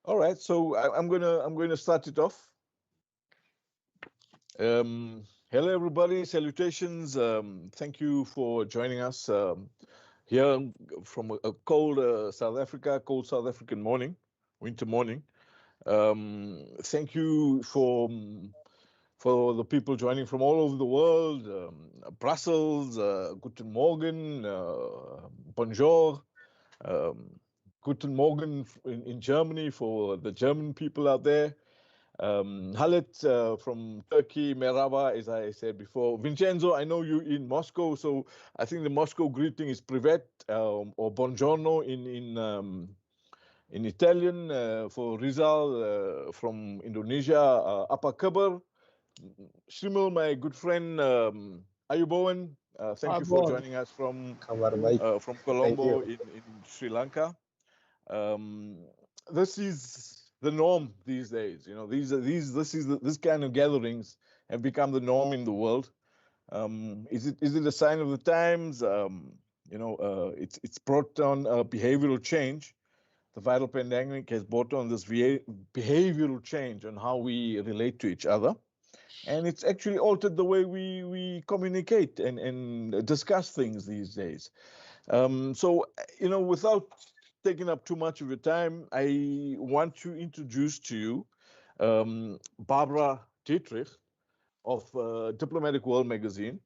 All right, so I'm going to start it off. Hello, everybody. Salutations. Thank you for joining us here from a cold South Africa, cold South African morning, winter morning. Thank you for the people joining from all over the world. Brussels, Guten Morgen, Bonjour. Um, Guten Morgen in Germany for the German people out there. Halit from Turkey, Merhaba, as I said before. Vincenzo, I know you in Moscow, so I think the Moscow greeting is privet or buongiorno in Italian. For Rizal from Indonesia, apa kabar? Shimul, my good friend, Ayubowan, thank you for Abon, joining us kabar baik. from Thank Colombo you. in Sri Lanka. Um, this is the norm these days. You know, this kind of gatherings have become the norm in the world. Is it a sign of the times? It's brought on behavioral change. The viral pandemic has brought on this behavioral change on how we relate to each other, and it's actually altered the way we communicate and discuss things these days. Without taking up too much of your time, I want to introduce to you Barbara Dietrich of Diplomatic World magazine.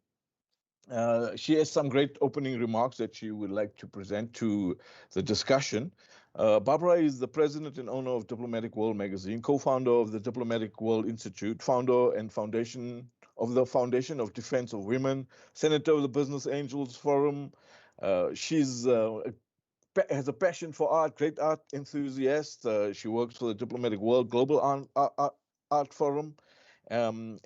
She has some great opening remarks that she would like to present to the discussion. Barbara is the president and owner of Diplomatic World magazine, co-founder of the Diplomatic World Institute, founder and foundation of the Foundation of Defense of Women, senator of the Business Angels Forum. She's has a passion for art, great art enthusiast. She works for the Diplomatic World Global Art Forum, and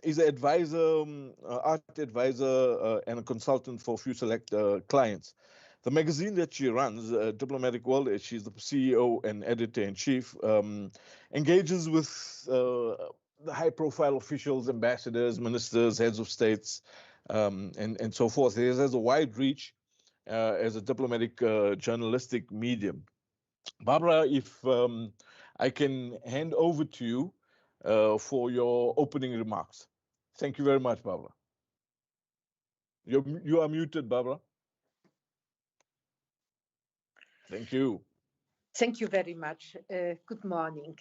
is an advisor, art advisor, and a consultant for few select clients. The magazine that she runs, Diplomatic World, she's the CEO and editor in chief, engages with the high-profile officials, ambassadors, ministers, heads of states, and so forth. It has a wide reach as a diplomatic journalistic medium. Barbara, if I can hand over to you for your opening remarks. Thank you very much, Barbara. You are muted, Barbara. Thank you. Thank you very much. Good morning.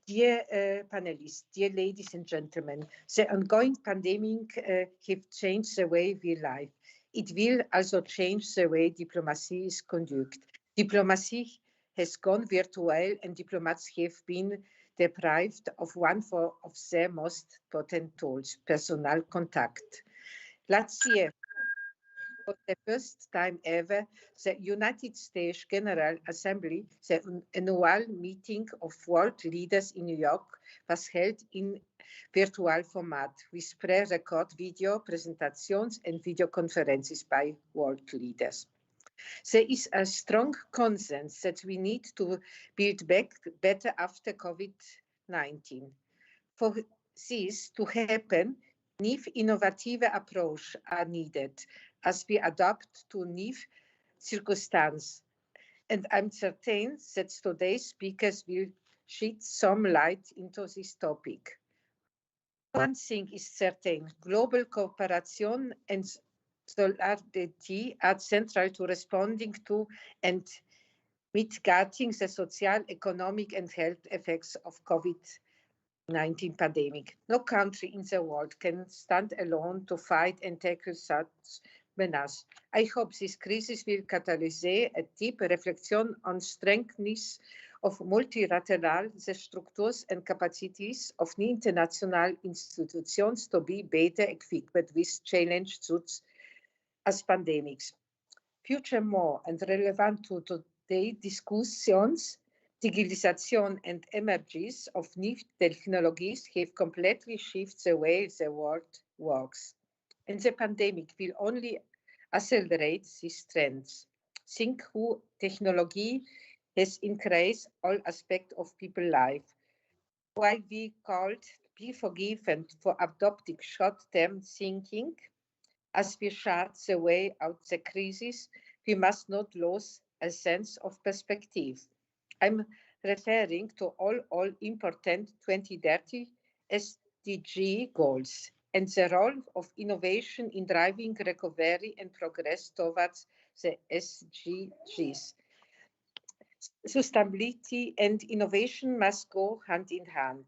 Dear panelists, dear ladies and gentlemen, the ongoing pandemic have changed the way we live. It will also change the way diplomacy is conducted. Diplomacy has gone virtual and diplomats have been deprived of one of their most potent tools, personal contact. Last year, for the first time ever, the United States General Assembly, the annual meeting of world leaders in New York, was held in virtual format with pre-record video presentations and video conferences by world leaders. There is a strong consensus that we need to build back better after COVID-19. For this to happen, new innovative approaches are needed as we adapt to new circumstances. And I'm certain that today's speakers will shed some light into this topic. One thing is certain, global cooperation and solidarity are central to responding to and mitigating the social, economic, and health effects of COVID-19 pandemic. No country in the world can stand alone to fight and tackle such menace. I hope this crisis will catalyze a deep reflection on strengths of multilateral structures and capacities of international institutions to be better equipped with challenges such as pandemics. Furthermore, and relevant to today's discussions, digitalization and emergence of new technologies have completely shifted the way the world works. And the pandemic will only accelerate these trends. Think how technology has increased all aspects of people's life. While we called be forgiven for adopting short-term thinking, as we chart the way out the crisis, we must not lose a sense of perspective. I'm referring to all important 2030 SDG goals and the role of innovation in driving recovery and progress towards the SDGs. Sustainability and innovation must go hand in hand.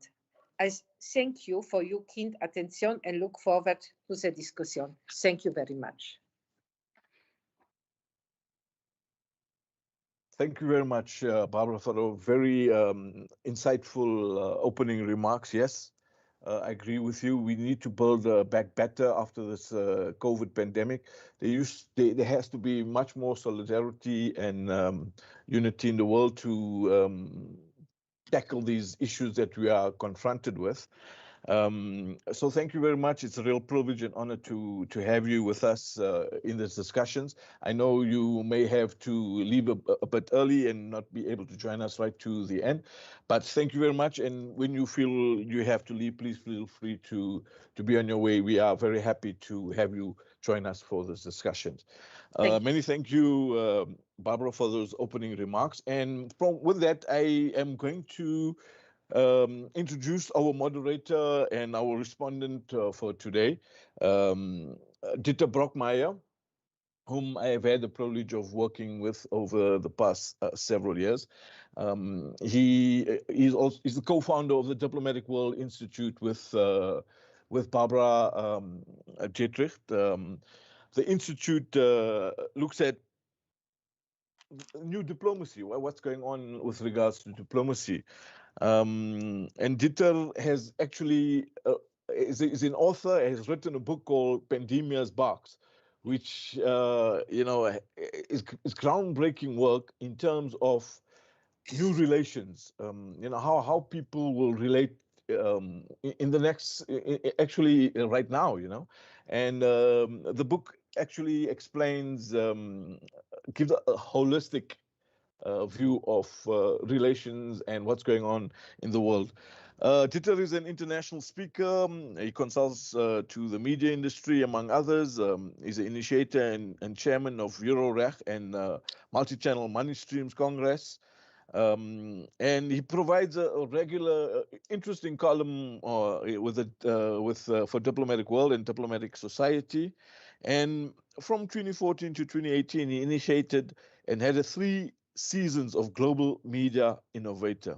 I thank you for your kind attention and look forward to the discussion. Thank you very much. Thank you very much, Barbara, for a very insightful opening remarks. Yes, I agree with you. We need to build back better after this COVID pandemic. There has to be much more solidarity and unity in the world to tackle these issues that we are confronted with. So thank you very much. It's a real privilege and honor to have you with us in these discussions. I know you may have to leave a bit early and not be able to join us right to the end, but thank you very much. And when you feel you have to leave, please feel free to be on your way. We are very happy to have you join us for this discussions. Many thank you, Barbara, for those opening remarks. And with that, I am going to introduce our moderator and our respondent for today, Dieter Brockmeyer, whom I have had the privilege of working with over the past several years. He's the co-founder of the Diplomatic World Institute with Barbara Dietrich. The institute looks at new diplomacy, what's going on with regards to diplomacy. And Dieter has actually is an author, has written a book called Pandemia's Box, which is groundbreaking work in terms of new relations. How people will relate in the next, actually right now. And the book actually explains, gives a holistic view of relations and what's going on in the world. Dieter is an international speaker. He consults to the media industry, among others. He's an initiator and chairman of EuroRech and Multi-Channel Money Streams Congress. And he provides a regular, interesting column for Diplomatic World and Diplomatic Society. And from 2014 to 2018, he initiated and had 3 seasons of Global Media Innovator.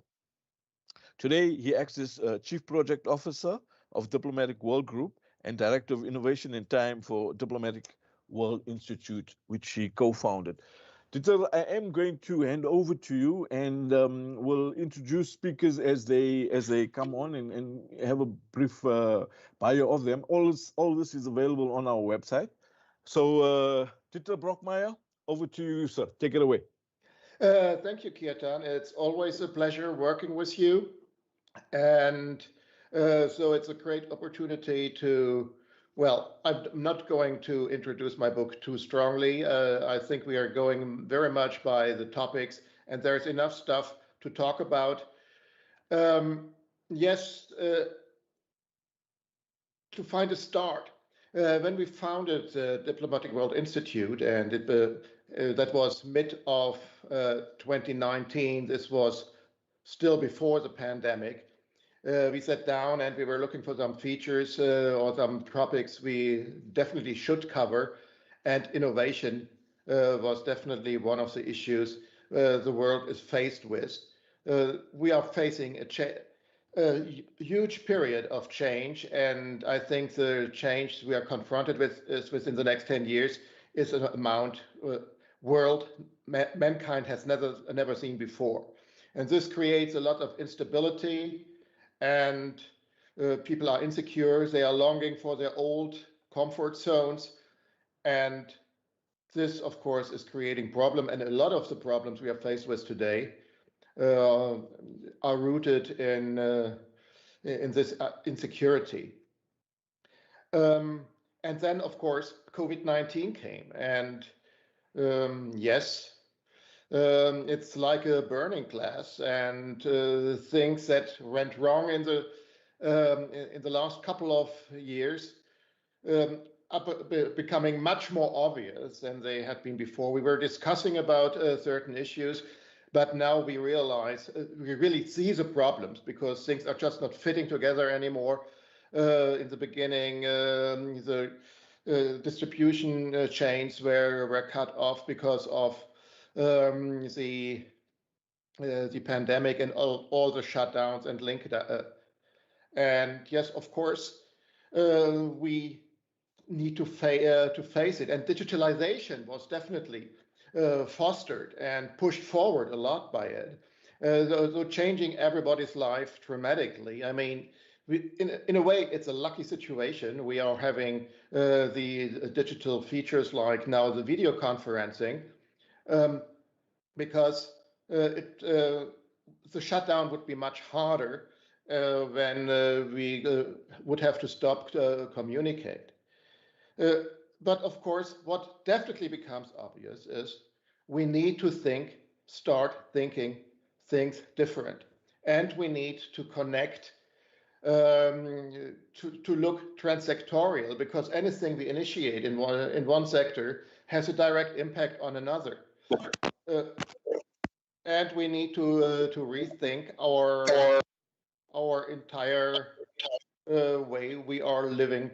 Today, he acts as Chief Project Officer of Diplomatic World Group and Director of Innovation and Time for Diplomatic World Institute, which he co-founded. Dieter, I am going to hand over to you, and we'll introduce speakers as they come on and have a brief bio of them. All this is available on our website. So, Dieter Brockmeyer, over to you, sir. Take it away. Thank you, Kirtan. It's always a pleasure working with you. And so it's a great opportunity to, well, I'm not going to introduce my book too strongly. I think we are going very much by the topics, and there's enough stuff to talk about. Yes, to find a start. When we founded the Diplomatic World Institute, and that was mid of 2019, this was still before the pandemic, we sat down and we were looking for some features or some topics we definitely should cover, and innovation was definitely one of the issues the world is faced with. We are facing a huge period of change, and I think the change we are confronted with is within the next 10 years is an amount mankind has never seen before. And this creates a lot of instability, and people are insecure. They are longing for their old comfort zones. And this, of course, is creating problem. And a lot of the problems we are faced with today are rooted in this insecurity. And then, of course, COVID-19 came. And yes, it's like a burning glass, and things that went wrong in the last couple of years are becoming much more obvious than they had been before. We were discussing about certain issues, But now we realize, we really see the problems because things are just not fitting together anymore. In the beginning, the distribution chains were cut off because of the pandemic and all the shutdowns and and yes, of course, we need to face it. And digitalization was definitely fostered and pushed forward a lot by it, so changing everybody's life dramatically. I mean, in a way, it's a lucky situation. We are having the digital features like now the video conferencing, because the shutdown would be much harder when we would have to stop communicate. But of course, what definitely becomes obvious is we need to start thinking things different. And we need to connect, to look transsectorial, because anything we initiate in one sector has a direct impact on another. And we need to rethink our entire way we are living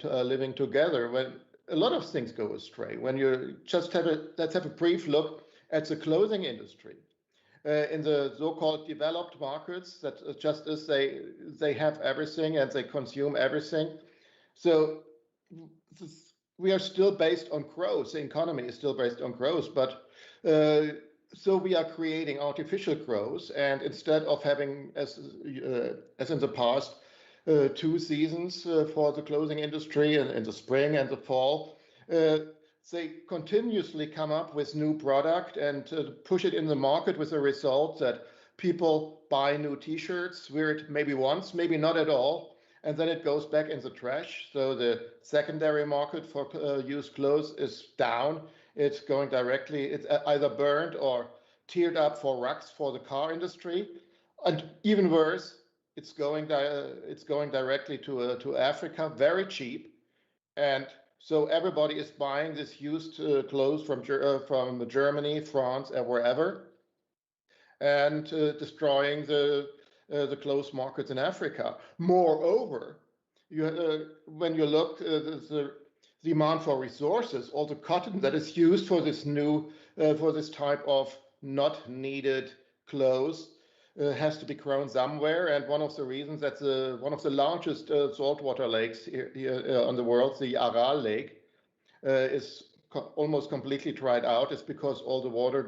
together. When a lot of things go astray, when you just let's have a brief look at the clothing industry. In the so-called developed markets, that just as they have everything and they consume everything. So we are still based on growth. The economy is still based on growth, but so we are creating artificial growth, and instead of having, as in the past, 2 seasons for the clothing industry in the spring and the fall, they continuously come up with new product and push it in the market, with the result that people buy new t-shirts, wear it maybe once, maybe not at all, and then it goes back in the trash. So the secondary market for used clothes is down. It's going directly, it's either burned or teared up for rugs for the car industry. And even worse, it's going directly to Africa, very cheap. And so everybody is buying this used clothes from Germany, France, and wherever, and destroying the clothes markets in Africa. Moreover, when you look the demand for resources, all the cotton that is used for this for this type of not needed clothes has to be grown somewhere. And one of the reasons that one of the largest saltwater lakes here on the world, the Aral Lake, is almost completely dried out, is because all the water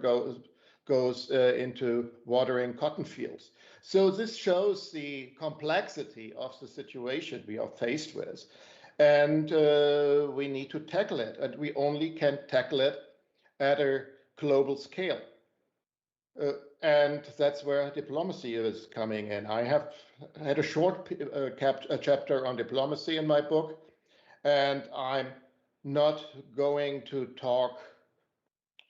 goes into watering cotton fields. So this shows the complexity of the situation we are faced with. And we need to tackle it. And we only can tackle it at a global scale. And that's where diplomacy is coming in. I have had a short chapter on diplomacy in my book, and I'm not going to talk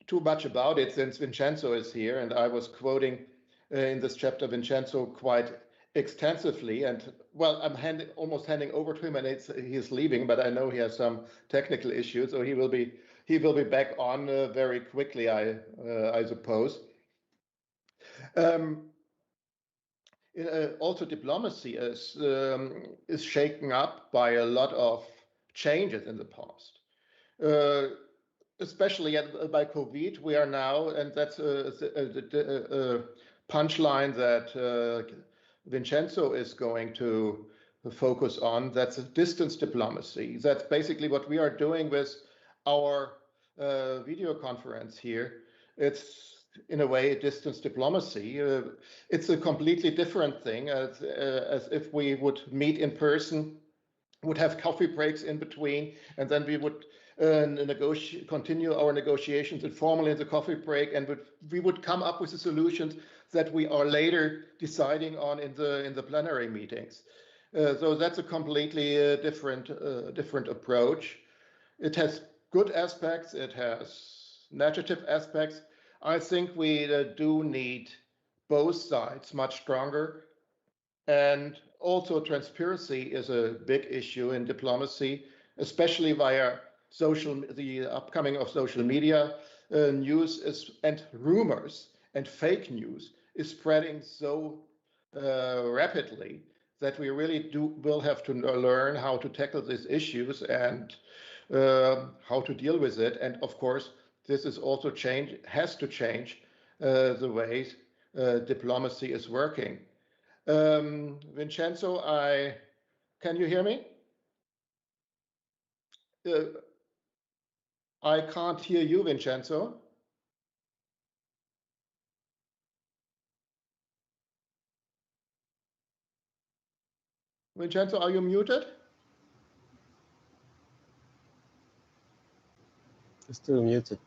too much about it since Vincenzo is here, and I was quoting in this chapter Vincenzo quite extensively. And well, I'm almost handing over to him, and he's leaving, but I know he has some technical issues, so he will be back on very quickly, I suppose. Also, diplomacy is shaken up by a lot of changes in the past, especially by COVID. We are now, and that's a punchline that Vincenzo is going to focus on. That's a distance diplomacy. That's basically what we are doing with our video conference here. It's in a way distance diplomacy. It's a completely different thing, as if we would meet in person, would have coffee breaks in between, and then we would continue our negotiations informally in the coffee break, and we would come up with the solutions that we are later deciding on in the plenary meetings. So that's a completely different approach. It has good aspects, it has negative aspects. I think we do need both sides much stronger. And also, transparency is a big issue in diplomacy, especially via the upcoming of social media, news and rumors. and fake news is spreading so rapidly that we really will have to learn how to tackle these issues and how to deal with it. And of course, this is also has to change the way diplomacy is working. Vincenzo, can you hear me? I can't hear you, Vincenzo. Vincenzo, are you muted? Still muted.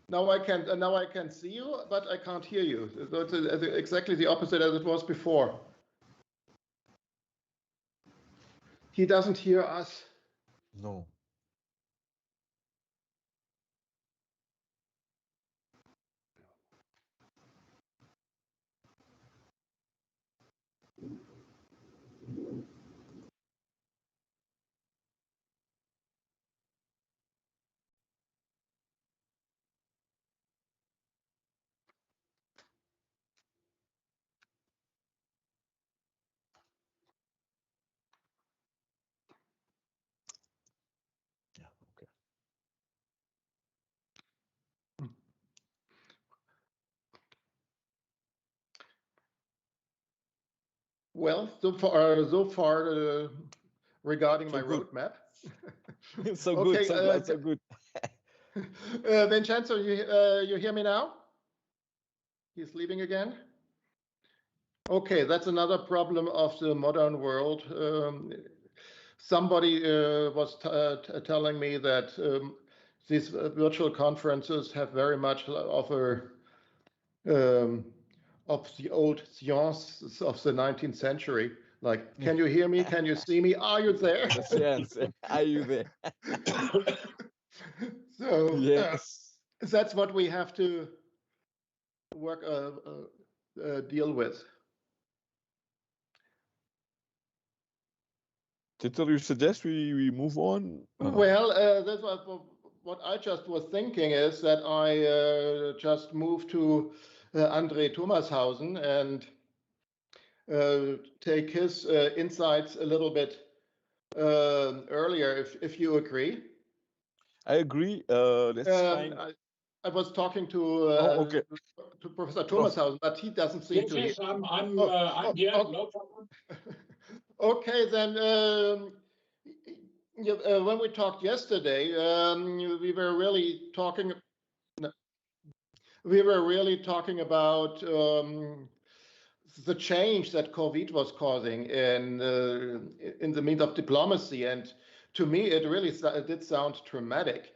Now I can see you, but I can't hear you. So it's exactly the opposite as it was before. He doesn't hear us. No. Yeah, okay. Well, so far regarding So my good. roadmap. So Okay, good, so good. Vincenzo, you hear me now? He's leaving again. Okay, that's another problem of the modern world. Somebody was telling me that these virtual conferences have very much of the old science of the 19th century. Like, can you hear me? Can you see me? Are you there? That's the answer. Are you there? So yes. that's what we have to work deal with. Dieter, you suggest we move on? Well, that's what I just was thinking is that I just moved to André Thomashausen and take his insights a little bit earlier, if you agree. I agree. That's fine. I was talking to to Professor Thomashausen, but he doesn't seem to. Yes, I'm here. No problem. Okay, then. When we talked yesterday, we were really talking. We were really talking about the change that COVID was causing in the means of diplomacy, and to me, it really did sound dramatic.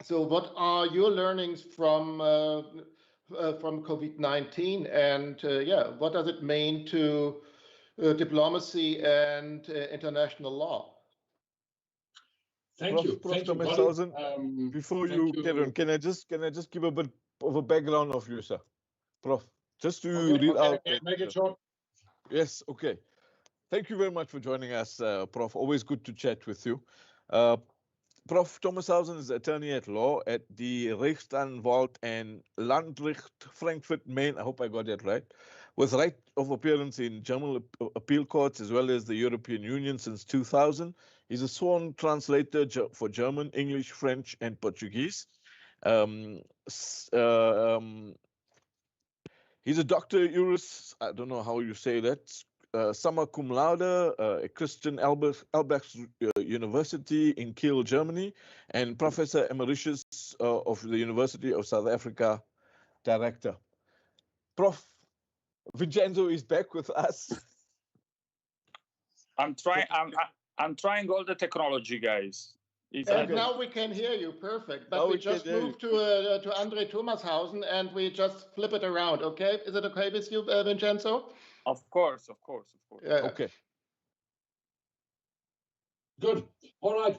So, what are your learnings from COVID-19, and what does it mean to diplomacy and international law? Thank you. Prof. Thank you, Thomas, before you get on, can I just give a bit of a background of you, sir? Prof, just to read out. Make it short. Yes, okay. Thank you very much for joining us, Prof. Always good to chat with you. Prof. Thomashausen is attorney at law at the Rechtsanwalt and Landgericht Frankfurt, Main. I hope I got that right. With right of appearance in German appeal courts as well as the European Union since 2000. He's a sworn translator for German, English, French, and Portuguese. He's a doctor juris. I don't know how you say that. Summa cum laude at Christian Albrecht University in Kiel, Germany, and Professor Emeritus of the University of South Africa, Director. Prof. Vincenzo is back with us. I'm trying all the technology, guys. And now we can hear you perfect. But we just moved to André Thomashausen and we just flip it around. Okay, is it okay with you, Vincenzo? Of course. Yeah. Okay. Good. All right,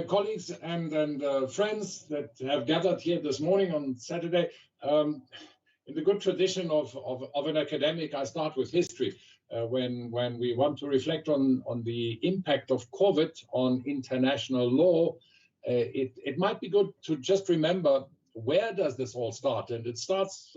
colleagues and friends that have gathered here this morning on Saturday. In the good tradition of an academic, I start with history. When we want to reflect on the impact of COVID on international law, it might be good to just remember where does this all start? And it starts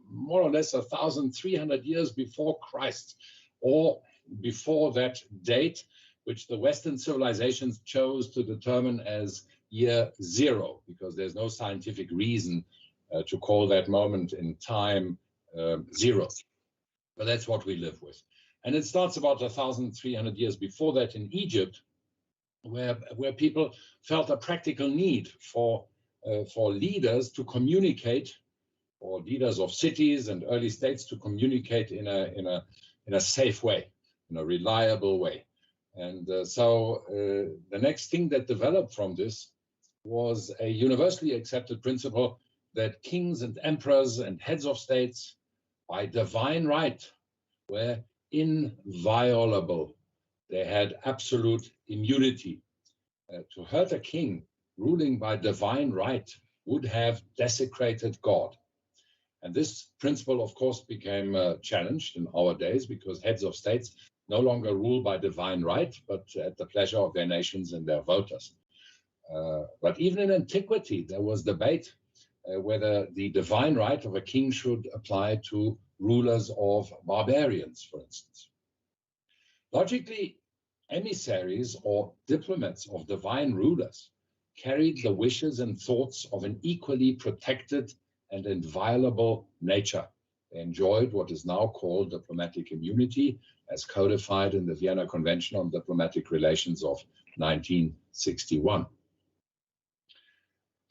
more or less 1,300 years before Christ, or before that date, which the Western civilizations chose to determine as year zero, because there's no scientific reason to call that moment in time zero. But that's what we live with. And it starts about 1,300 years before that in Egypt, where people felt a practical need for leaders to communicate, or leaders of cities and early states to communicate in a safe way, in a reliable way. And so the next thing that developed from this was a universally accepted principle that kings and emperors and heads of states, by divine right, were inviolable. They had absolute immunity. To hurt a king ruling by divine right would have desecrated God. And this principle, of course, became challenged in our days, because heads of states no longer rule by divine right, but at the pleasure of their nations and their voters. But even in antiquity, there was debate whether the divine right of a king should apply to rulers of barbarians, for instance. Logically, emissaries or diplomats of divine rulers carried the wishes and thoughts of an equally protected and inviolable nature. They enjoyed what is now called diplomatic immunity, as codified in the Vienna Convention on Diplomatic Relations of 1961.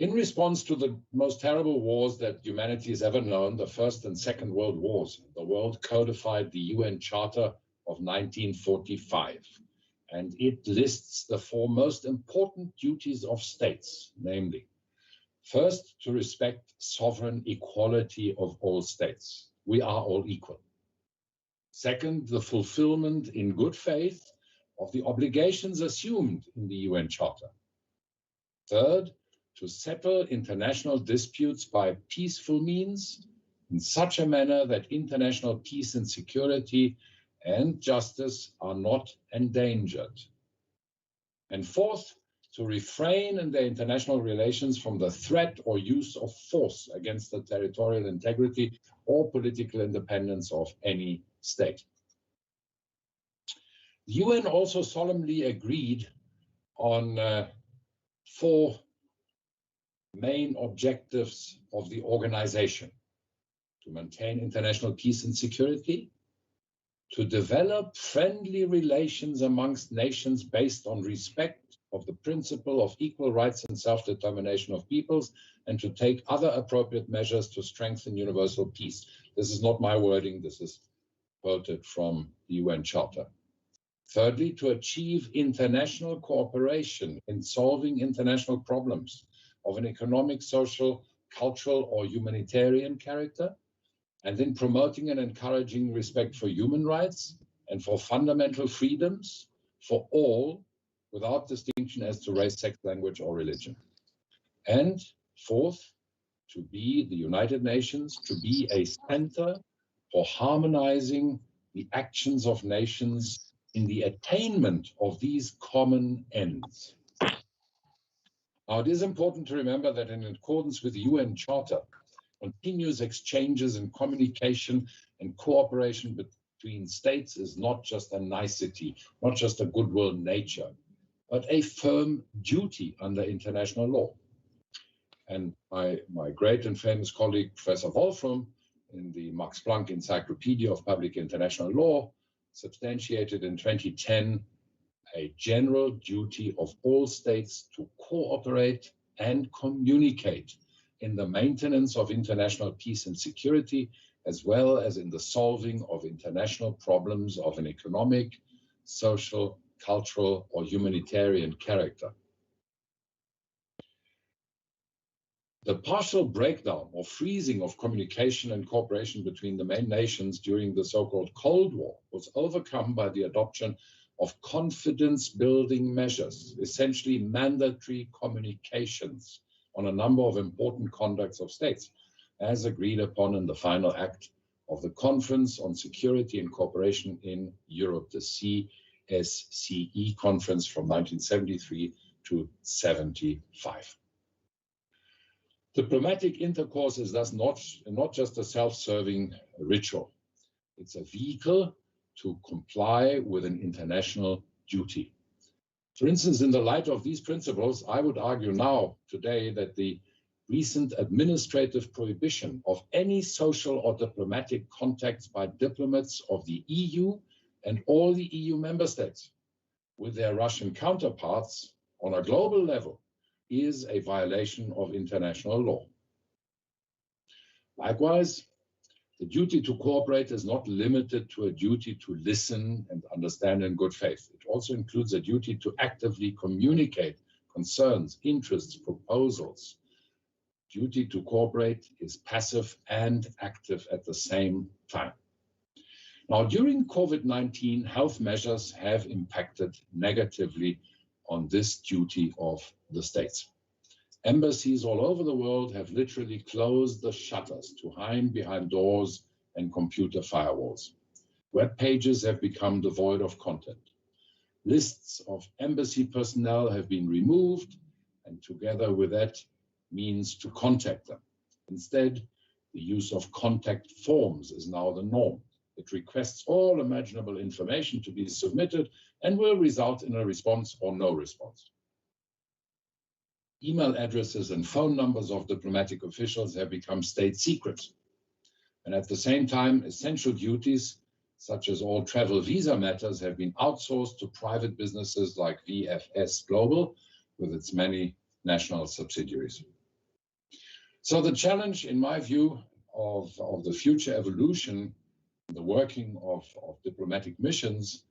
In response to the most terrible wars that humanity has ever known, the First and Second World Wars, the world codified the UN Charter of 1945, and it lists the four most important duties of states, namely, first, to respect sovereign equality of all states. We are all equal. Second, the fulfillment in good faith of the obligations assumed in the UN Charter. Third, to settle international disputes by peaceful means in such a manner that international peace and security and justice are not endangered. And fourth, to refrain in their international relations from the threat or use of force against the territorial integrity or political independence of any state. The UN also solemnly agreed on four main objectives of the organization: to maintain international peace and security, to develop friendly relations amongst nations based on respect of the principle of equal rights and self-determination of peoples, and to take other appropriate measures to strengthen universal peace. This is not my wording, this is quoted from the UN Charter. Thirdly, to achieve international cooperation in solving international problems of an economic, social, cultural, or humanitarian character, and in promoting and encouraging respect for human rights and for fundamental freedoms for all, without distinction as to race, sex, language, or religion. And fourth, to be the United Nations, to be a center for harmonizing the actions of nations in the attainment of these common ends. Now, it is important to remember that in accordance with the UN Charter, continuous exchanges and communication and cooperation between states is not just a nicety, not just a goodwill nature, but a firm duty under international law. And my great and famous colleague, Professor Wolfram, in the Max Planck Encyclopedia of Public International Law, substantiated in 2010 a general duty of all states to cooperate and communicate in the maintenance of international peace and security, as well as in the solving of international problems of an economic, social, cultural, or humanitarian character. The partial breakdown or freezing of communication and cooperation between the main nations during the so-called Cold War was overcome by the adoption of confidence-building measures, essentially mandatory communications on a number of important conducts of states, as agreed upon in the final act of the Conference on Security and Cooperation in Europe, the CSCE conference from 1973 to 75. Diplomatic intercourse is thus not just a self-serving ritual. It's a vehicle to comply with an international duty. For instance, in the light of these principles, I would argue now, today, that the recent administrative prohibition of any social or diplomatic contacts by diplomats of the EU and all the EU member states with their Russian counterparts on a global level is a violation of international law. Likewise, the duty to cooperate is not limited to a duty to listen and understand in good faith. It also includes a duty to actively communicate concerns, interests, proposals. Duty to cooperate is passive and active at the same time. Now, during COVID-19, health measures have impacted negatively on this duty of the states. Embassies all over the world have literally closed the shutters to hide behind doors and computer firewalls. Web pages have become devoid of content. Lists of embassy personnel have been removed, and together with that, means to contact them. Instead, the use of contact forms is now the norm. It requests all imaginable information to be submitted and will result in a response or no response. Email addresses and phone numbers of diplomatic officials have become state secrets. And at the same time, essential duties, such as all travel visa matters, have been outsourced to private businesses like VFS Global with its many national subsidiaries. So the challenge, in my view, of the future evolution, the working of diplomatic missions,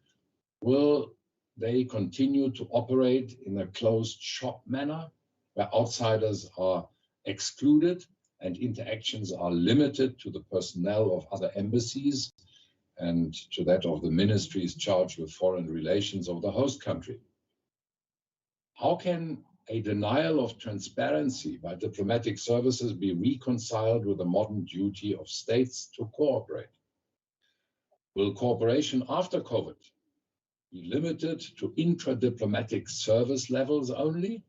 will they continue to operate in a closed shop manner, where outsiders are excluded and interactions are limited to the personnel of other embassies and to that of the ministries charged with foreign relations of the host country? How can a denial of transparency by diplomatic services be reconciled with the modern duty of states to cooperate? Will cooperation after COVID be limited to intra-diplomatic service levels only?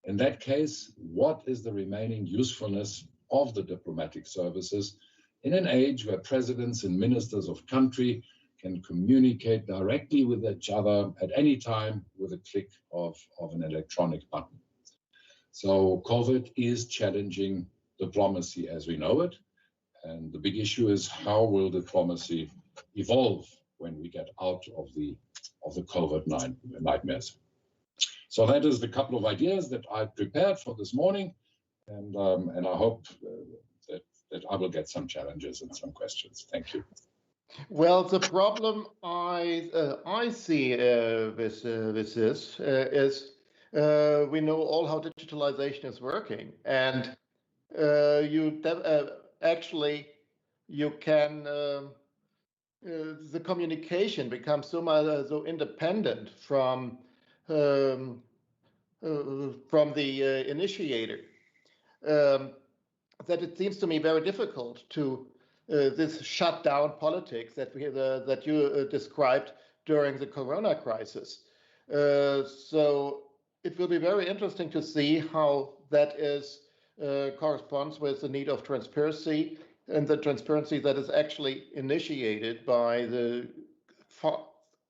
In that case, what is the remaining usefulness of the diplomatic services in an age where presidents and ministers of country can communicate directly with each other at any time with a click of an electronic button? So COVID is challenging diplomacy as we know it. And the big issue is, how will diplomacy evolve when we get out of the COVID nightmares? So that is the couple of ideas that I prepared for this morning, and I hope that I will get some challenges and some questions. Thank you. Well, the problem I see with this is we know all how digitalization is working, and actually you can the communication becomes so independent from the initiator that it seems to me very difficult to this shutdown politics that you described during the Corona crisis. So it will be very interesting to see how that corresponds with the need of transparency, and the transparency that is actually initiated by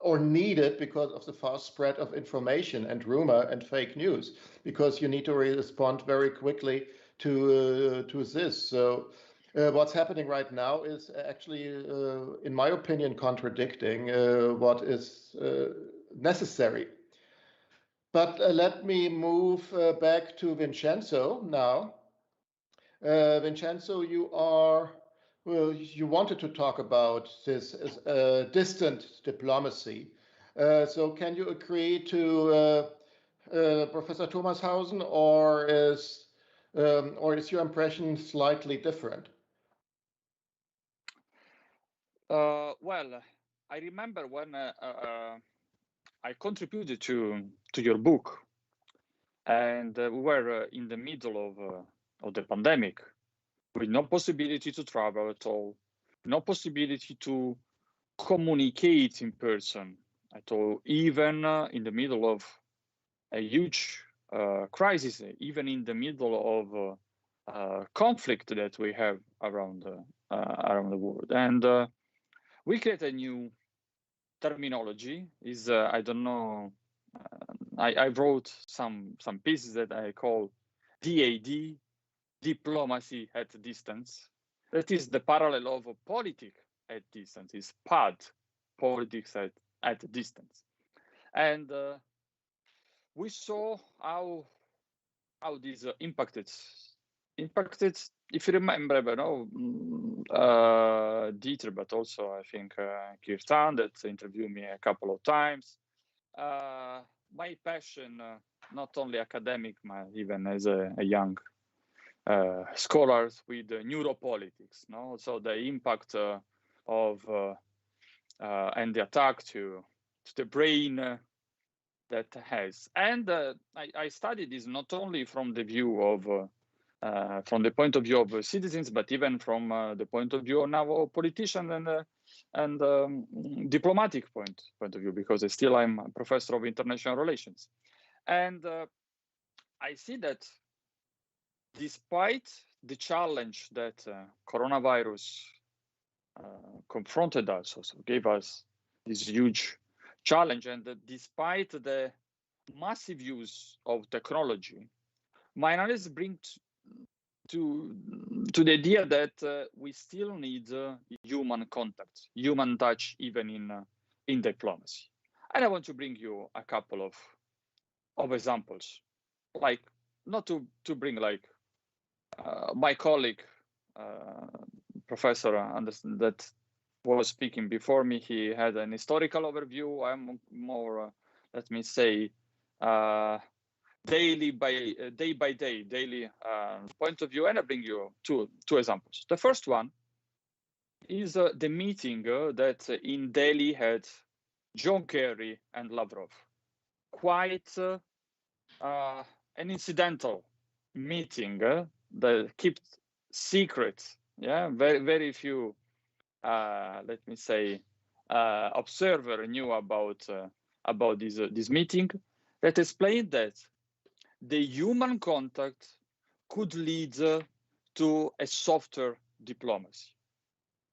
or needed because of the fast spread of information and rumor and fake news, because you need to respond very quickly to this. So what's happening right now is actually, in my opinion, contradicting what is necessary. But let me move back to Vincenzo now. Vincenzo, you wanted to talk about this distant diplomacy. So can you agree to Professor Thomashausen, or is your impression slightly different? Well, I remember when I contributed to your book, and we were in the middle of the pandemic, with no possibility to travel at all, no possibility to communicate in person at all, even in the middle of a huge crisis, even in the middle of conflict that we have around the world. And we create a new terminology. Is I don't know. I wrote some pieces that I call DAD, diplomacy at distance. That is the parallel of politics at distance. Is PAD, politics at distance. And we saw how this impacted. If you remember, Dieter, but also I think Kirtan that interviewed me a couple of times. My passion, not only academic, but even as a young scholar with neuropolitics, no? So the impact of and the attack to the brain that has. And I studied this not only from the view of from the point of view of citizens, but even from the point of view now of politicians and diplomatic point of view, because still I'm a professor of international relations. And I see that despite the challenge that coronavirus confronted us, also gave us this huge challenge, and despite the massive use of technology, my analysis brings to the idea that we still need human contact, human touch, even in diplomacy. And I want to bring you a couple of examples, like not to bring like my colleague, professor Anderson, that was speaking before me. He had an historical overview. I'm more, let me say, day by day point of view, and I bring you two examples. The first one is the meeting that in Delhi had John Kerry and Lavrov. Quite an incidental meeting that kept secret. Yeah, very few. Let me say, observer knew about this meeting. That explained that the human contact could lead to a softer diplomacy.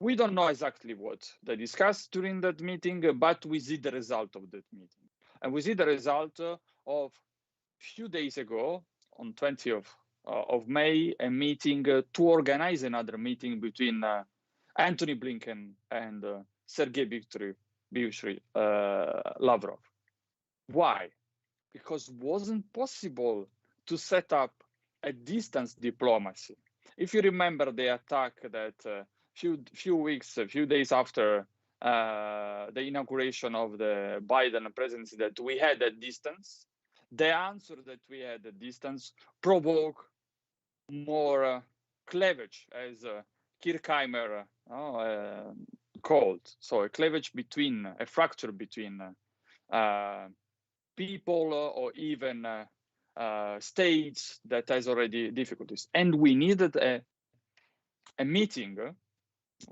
We don't know exactly what they discussed during that meeting, but we see the result of that meeting. And we see the result of few days ago, on 20th of May, a meeting to organize another meeting between Antony Blinken and Sergei Viktorovich Lavrov. Why? Because it wasn't possible to set up a distance diplomacy. If you remember the attack that few days after the inauguration of the Biden presidency that we had at distance, the answer that we had at distance provoked more cleavage, as Kirkheimer called. So a cleavage between, a fracture between people or even states that has already difficulties. And we needed a meeting,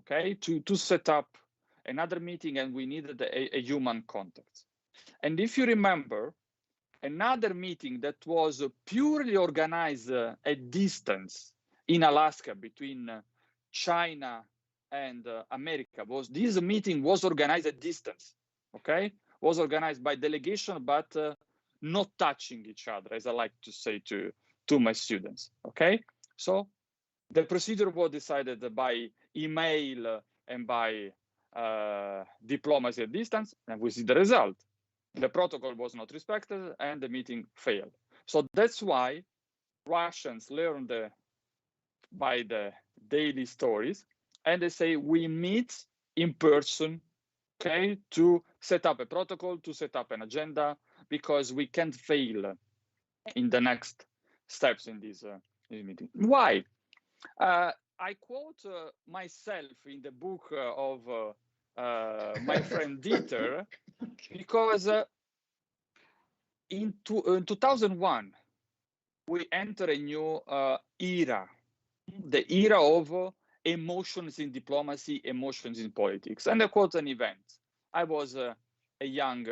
okay, to set up another meeting, and we needed a human contact. And if you remember, another meeting that was purely organized at distance in Alaska between China and America, this meeting was organized at distance, okay? Was organized by delegation, but not touching each other, as I like to say to my students, okay? So the procedure was decided by email and by diplomacy at distance, and we see the result. The protocol was not respected and the meeting failed. So that's why Russians learned by the daily stories, and they say we meet in person, okay, to set up a protocol, to set up an agenda, because we can't fail in the next steps in this meeting. Why? I quote myself in the book of my friend Dieter, because in 2001, we enter a new era, the era of emotions in diplomacy, emotions in politics. And I quote an event. I was a young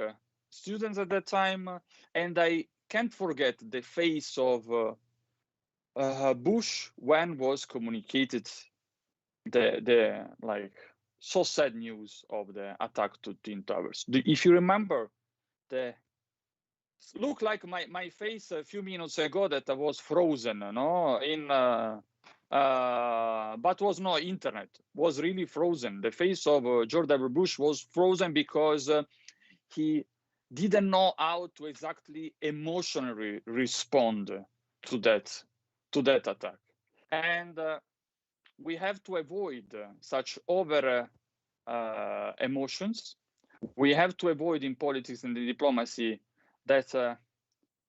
student at that time, and I can't forget the face of Bush when was communicated the like so sad news of the attack to Twin Towers. If you remember, the look like my face a few minutes ago that I was frozen, no, but was no internet, was really frozen. The face of George W. Bush was frozen because he didn't know how to exactly emotionally respond to that attack, and we have to avoid such over emotions. We have to avoid in politics and in diplomacy that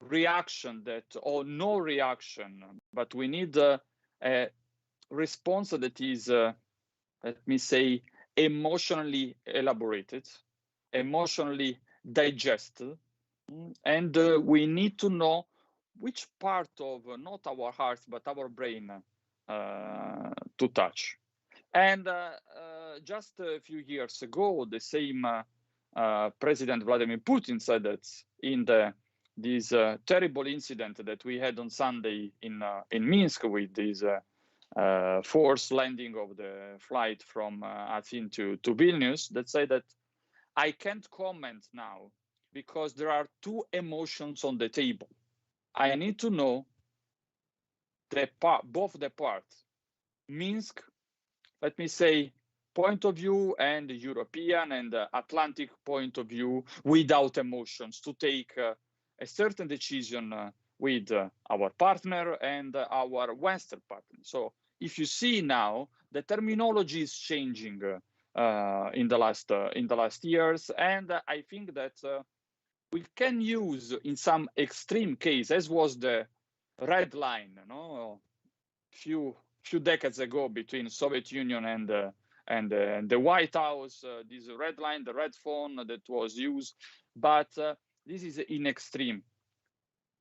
reaction, that or no reaction, but we need a response that is, let me say, emotionally elaborated, emotionally digested, and we need to know which part of not our hearts but our brain to touch. And just a few years ago, the same President Vladimir Putin said that in this terrible incident that we had on Sunday in Minsk with this forced landing of the flight from Athens to Vilnius, that say that I can't comment now because there are two emotions on the table. I need to know both the parts, Minsk, let me say, point of view and the European and the Atlantic point of view without emotions to take a certain decision with our partner and our Western partner. So if you see now, the terminology is changing in the last years, and I think that we can use in some extreme case, as was the red line, few decades ago between Soviet Union and the White House, this red line, the red phone that was used, but this is in extreme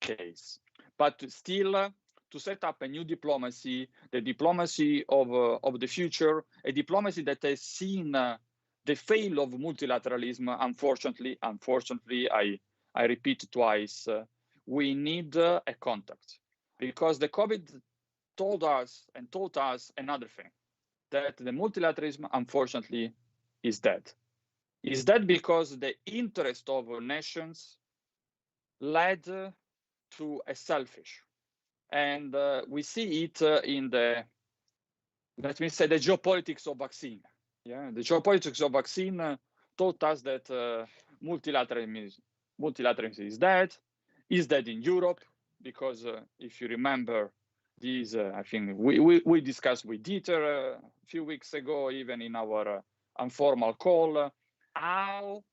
case. But still, to set up a new diplomacy, the diplomacy of the future, a diplomacy that has seen the fail of multilateralism, unfortunately, I repeat twice, we need a contact, because the COVID told us and taught us another thing, that the multilateralism, unfortunately, is dead. Is dead because the interest of nations led to a selfish. And we see it in the, let me say, the geopolitics of vaccine. Yeah, the geopolitics of vaccine taught us that multilateralism is dead in Europe, because if you remember, these, I think we discussed with Dieter a few weeks ago, even in our informal call, how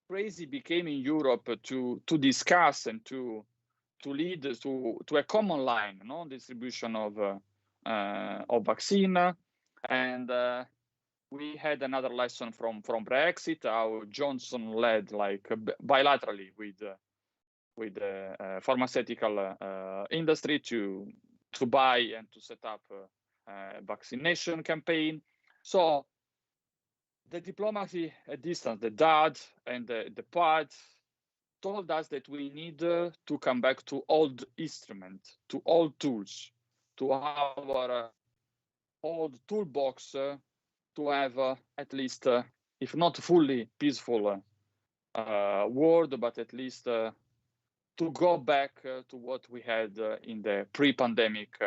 crazy became in Europe to discuss and to lead to a common line, distribution of vaccine, and we had another lesson from Brexit, how Johnson led like bilaterally with the pharmaceutical industry to buy and to set up a vaccination campaign. So the diplomacy at distance, the DAD and the PAD, told us that we need to come back to old instruments, to old tools, to our old toolbox to have at least, if not fully peaceful world, but at least to go back to what we had in the pre-pandemic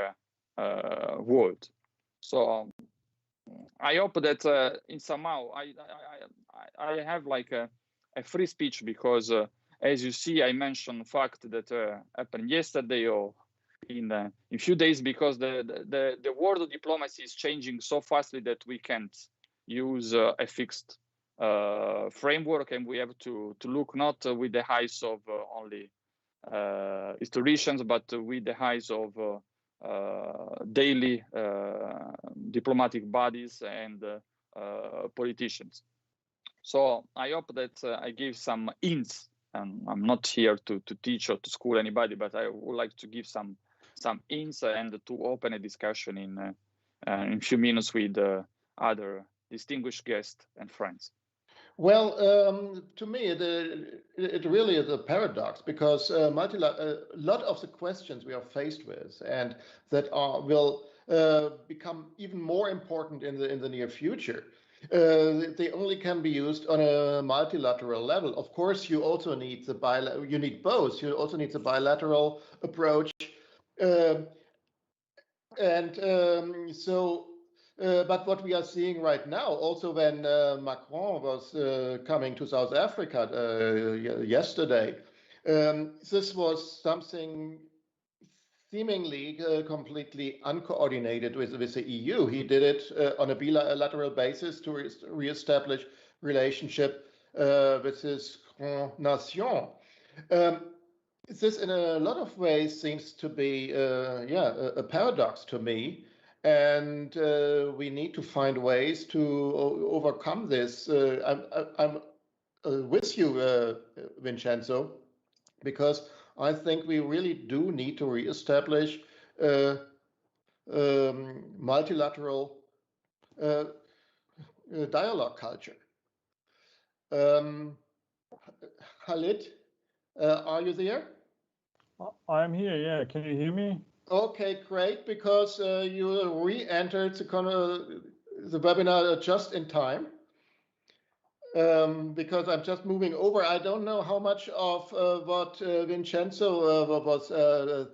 world. So I hope that in somehow I have like a free speech, because as you see, I mentioned fact that happened yesterday or in a few days, because the world of diplomacy is changing so fastly that we can't use a fixed framework, and we have to look not with the eyes of only historians, but with the eyes of daily diplomatic bodies and politicians. So I hope that I gave some hints, and I'm not here to teach or to school anybody, but I would like to give some hints and to open a discussion in a few minutes with other distinguished guests and friends. Well, to me, it really is a paradox because a lot of the questions we are faced with and that will become even more important in the near future. They only can be used on a multilateral level. Of course, you also need you need both. You also need the bilateral approach, uh, and but what we are seeing right now, also when Macron was coming to South Africa yesterday, this was something seemingly completely uncoordinated with the EU. He did it on a bilateral basis to reestablish relationship with his Grand Nation. Um, this, in a lot of ways, seems to be, a paradox to me, and we need to find ways to overcome this. I'm with you, Vincenzo, because I think we really do need to reestablish uh, multilateral uh, dialogue culture. Um, Khalid, are you there? I'm here, yeah. Can you hear me? Okay, great, because you re-entered the webinar just in time. Because I'm just moving over. I don't know how much of what Vincenzo was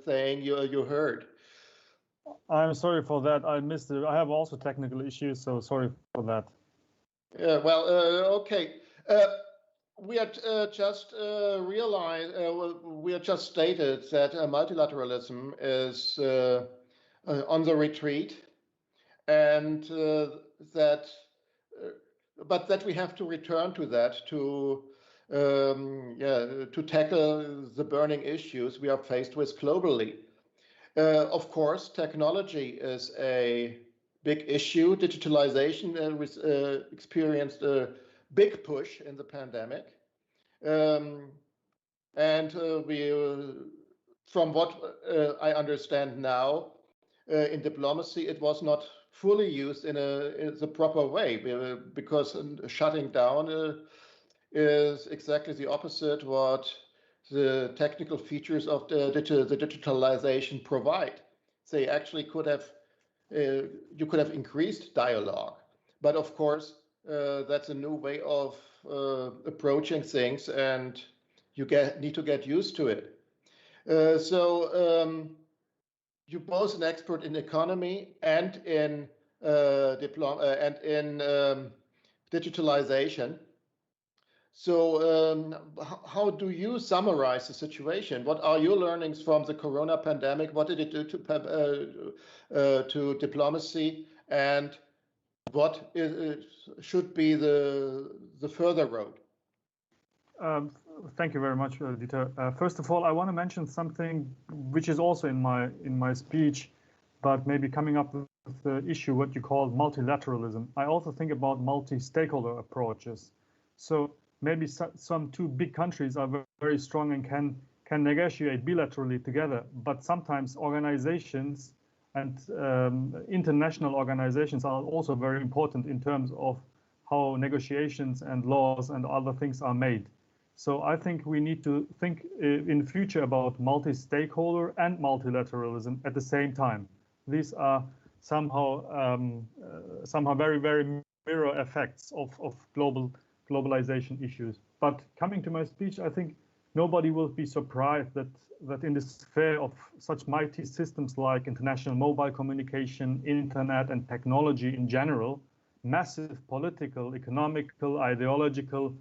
saying you heard. I'm sorry for that. I missed it. I have also technical issues, so sorry for that. Yeah, well, okay. We had just realized, we had just stated that multilateralism is on the retreat, and that, but that we have to return to that to tackle the burning issues we are faced with globally. Of course, technology is a big issue. Digitalization experienced a big push in the pandemic. And from what I understand now, in diplomacy, it was not fully used in the proper way because shutting down is exactly the opposite what the technical features of the digitalization provide. They actually could have, you could have increased dialogue, but of course, that's a new way of approaching things, and you need to get used to it. You're both an expert in economy and in digitalization. So how do you summarize the situation? What are your learnings from the corona pandemic? What did it do to diplomacy? And what should be the further road? Thank you very much, Dieter. First of all, I want to mention something which is also in my speech, but maybe coming up with the issue what you call multilateralism. I also think about multi-stakeholder approaches. So maybe some two big countries are very strong and can negotiate bilaterally together, but sometimes organizations and international organizations are also very important in terms of how negotiations and laws and other things are made. So I think we need to think in the future about multi-stakeholder and multilateralism at the same time. These are somehow very, very mirror effects of globalization issues. But coming to my speech, I think nobody will be surprised that in the sphere of such mighty systems like international mobile communication, internet, and technology in general, massive political, economical, ideological,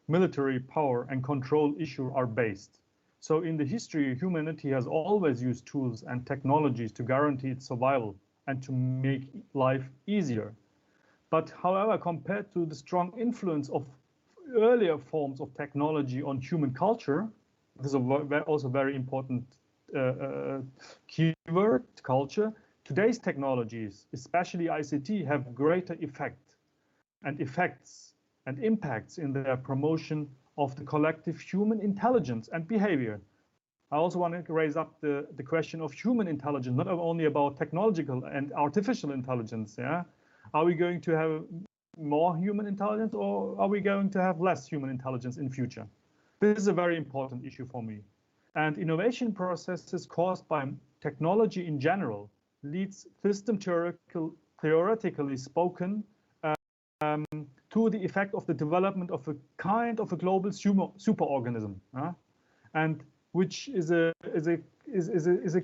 military power and control issues are based. So in the history, humanity has always used tools and technologies to guarantee its survival and to make life easier. But however, compared to the strong influence of earlier forms of technology on human culture, this is also very important keyword, culture, today's technologies, especially ICT, have greater effects and impacts in their promotion of the collective human intelligence and behavior. I also want to raise up the question of human intelligence, not only about technological and artificial intelligence. Yeah, are we going to have more human intelligence, or are we going to have less human intelligence in future? This is a very important issue for me. And innovation processes caused by technology in general leads system theoretically spoken to the effect of the development of a kind of a global superorganism, and which is a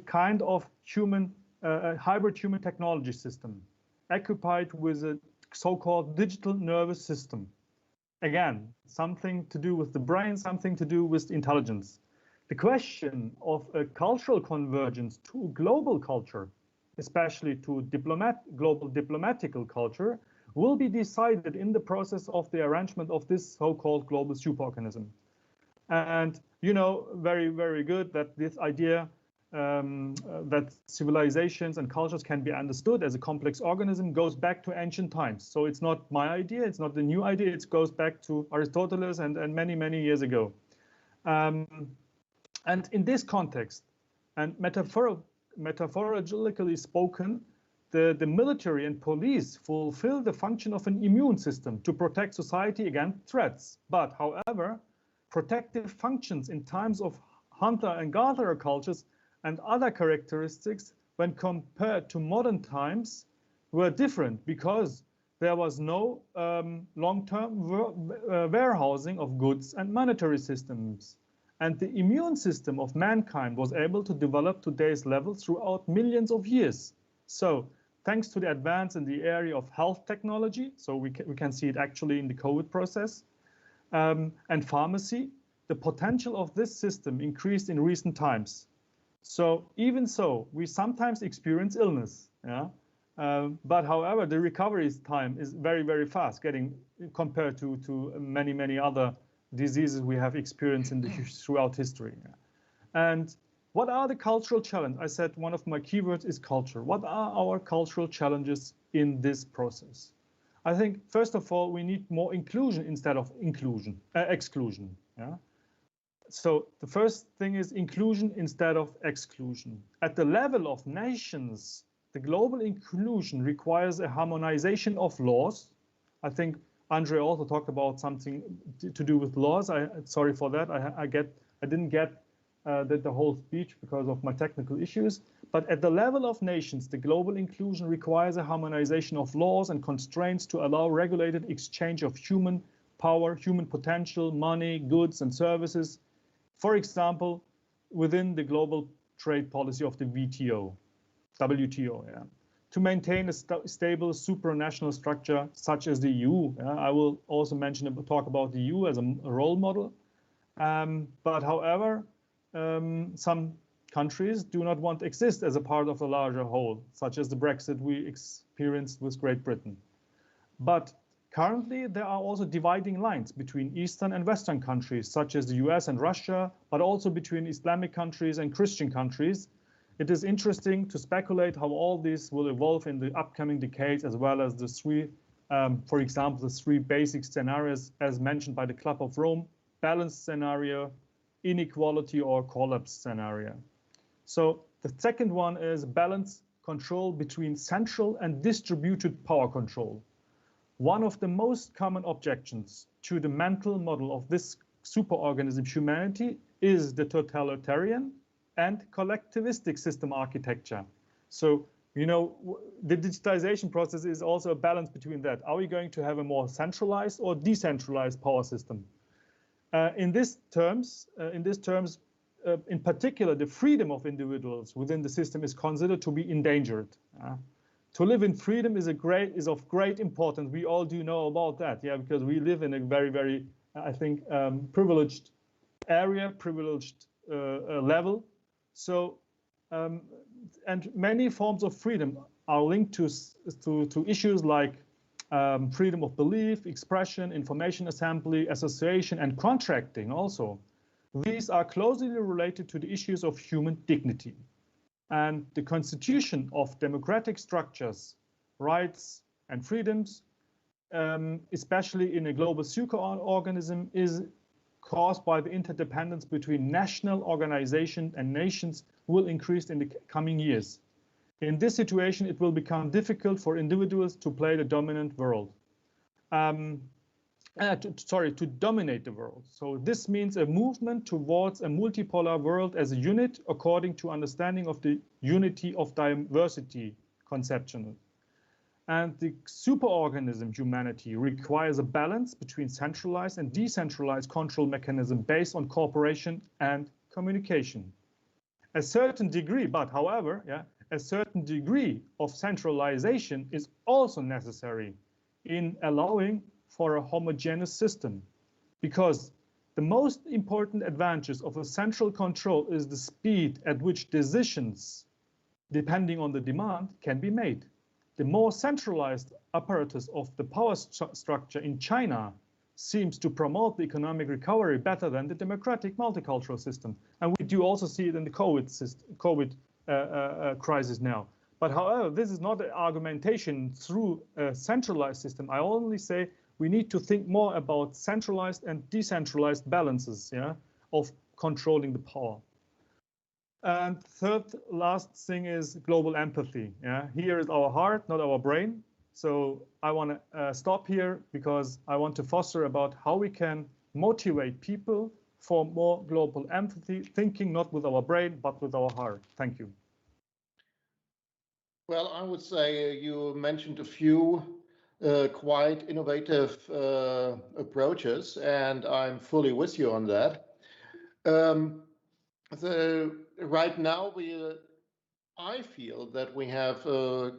kind of human hybrid human technology system, occupied with a so-called digital nervous system. Again, something to do with the brain, something to do with intelligence. The question of a cultural convergence to global culture, especially to global diplomatical culture, will be decided in the process of the arrangement of this so-called global superorganism. And you know very, very good that this idea that civilizations and cultures can be understood as a complex organism goes back to ancient times. So it's not my idea, it's not the new idea, it goes back to Aristotle and many, many years ago. And in this context, and metaphorically spoken, the military and police fulfill the function of an immune system to protect society against threats. But however, protective functions in times of hunter and gatherer cultures and other characteristics when compared to modern times were different, because there was no long-term warehousing of goods and monetary systems. And the immune system of mankind was able to develop today's level throughout millions of years. So thanks to the advance in the area of health technology, so we can see it actually in the COVID process, and pharmacy, the potential of this system increased in recent times. So even so, we sometimes experience illness, but however, the recovery time is very, very fast, compared to many, many other diseases we have experienced throughout history. And what are the cultural challenges? I said one of my keywords is culture. What are our cultural challenges in this process? I think, first of all, we need more inclusion instead of exclusion. So the first thing is inclusion instead of exclusion. At the level of nations, the global inclusion requires a harmonization of laws. I think Andre also talked about something to do with laws. Sorry for that. I didn't get the whole speech because of my technical issues. But at the level of nations, the global inclusion requires a harmonization of laws and constraints to allow regulated exchange of human power, human potential, money, goods, and services. For example, within the global trade policy of the WTO. To maintain a stable supranational structure such as the EU. I will also talk about the EU as a role model. But however, some countries do not want to exist as a part of a larger whole, such as the Brexit we experienced with Great Britain. But currently, there are also dividing lines between Eastern and Western countries, such as the US and Russia, but also between Islamic countries and Christian countries. It is interesting to speculate how all this will evolve in the upcoming decades, as well as the for example, the three basic scenarios as mentioned by the Club of Rome: balanced scenario, inequality, or collapse scenario. So the second one is balance control between central and distributed power control. One of the most common objections to the mental model of this superorganism humanity is the totalitarian and collectivistic system architecture. So, you know, the digitization process is also a balance between that. Are we going to have a more centralized or decentralized power system? In these terms, in particular, the freedom of individuals within the system is considered to be endangered. To live in freedom is of great importance. We all do know about that, because we live in a very, very, I think, privileged area, privileged level. So, and many forms of freedom are linked to issues like freedom of belief, expression, information assembly, association, and contracting also. These are closely related to the issues of human dignity. And the constitution of democratic structures, rights, and freedoms, especially in a global superorganism, is caused by the interdependence between national organizations and nations will increase in the coming years. In this situation, it will become difficult for individuals to play the dominant role. to dominate the world. So this means a movement towards a multipolar world as a unit according to understanding of the unity of diversity conceptual. And the superorganism humanity requires a balance between centralized and decentralized control mechanism based on cooperation and communication. A certain degree, but however, a certain degree of centralization is also necessary in allowing for a homogeneous system, because the most important advantage of a central control is the speed at which decisions, depending on the demand, can be made. The more centralized apparatus of the power structure in China seems to promote the economic recovery better than the democratic multicultural system. And we do also see it in the COVID crisis now. But however, this is not an argumentation through a centralized system. I only say we need to think more about centralized and decentralized balances, of controlling the power. And last thing is global empathy. Here is our heart, not our brain. So I want to stop here because I want to foster about how we can motivate people for more global empathy, thinking not with our brain, but with our heart. Thank you. Well, I would say you mentioned a few quite innovative approaches, and I'm fully with you on that. Right now, I feel that we have a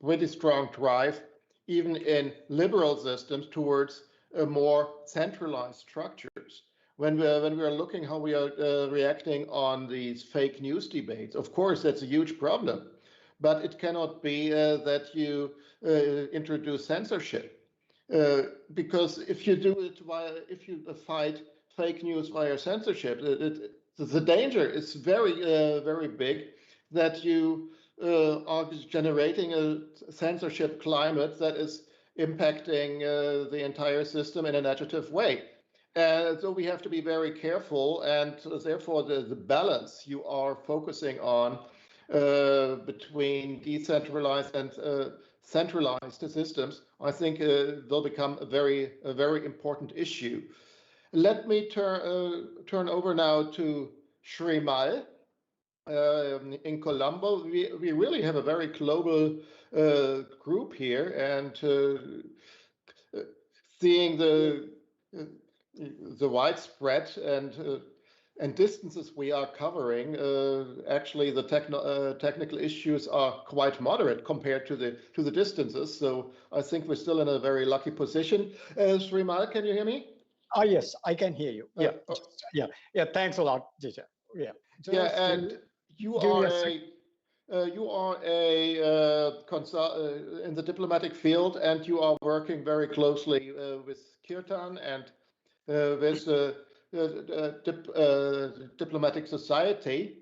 pretty strong drive, even in liberal systems, towards more centralized structures. When we are looking how we are reacting on these fake news debates, of course, that's a huge problem. But it cannot be that you introduce censorship, because if you do it if you fight fake news via censorship, the danger is very big that you are generating a censorship climate that is impacting the entire system in a negative way. So we have to be very careful, and therefore the balance you are focusing on between decentralized and centralized systems, I think will become a very important issue. Let me turn over now to Shrimal in Colombo. We really have a very global group here, and seeing the widespread and distances we are covering, actually the technical issues are quite moderate compared to the distances. So I think we're still in a very lucky position. Shrimal, can you hear me? Yes, I can hear you. Yeah. Thanks a lot, Dieter. Yeah. And you are in the diplomatic field, and you are working very closely with Kirtan and with diplomatic society,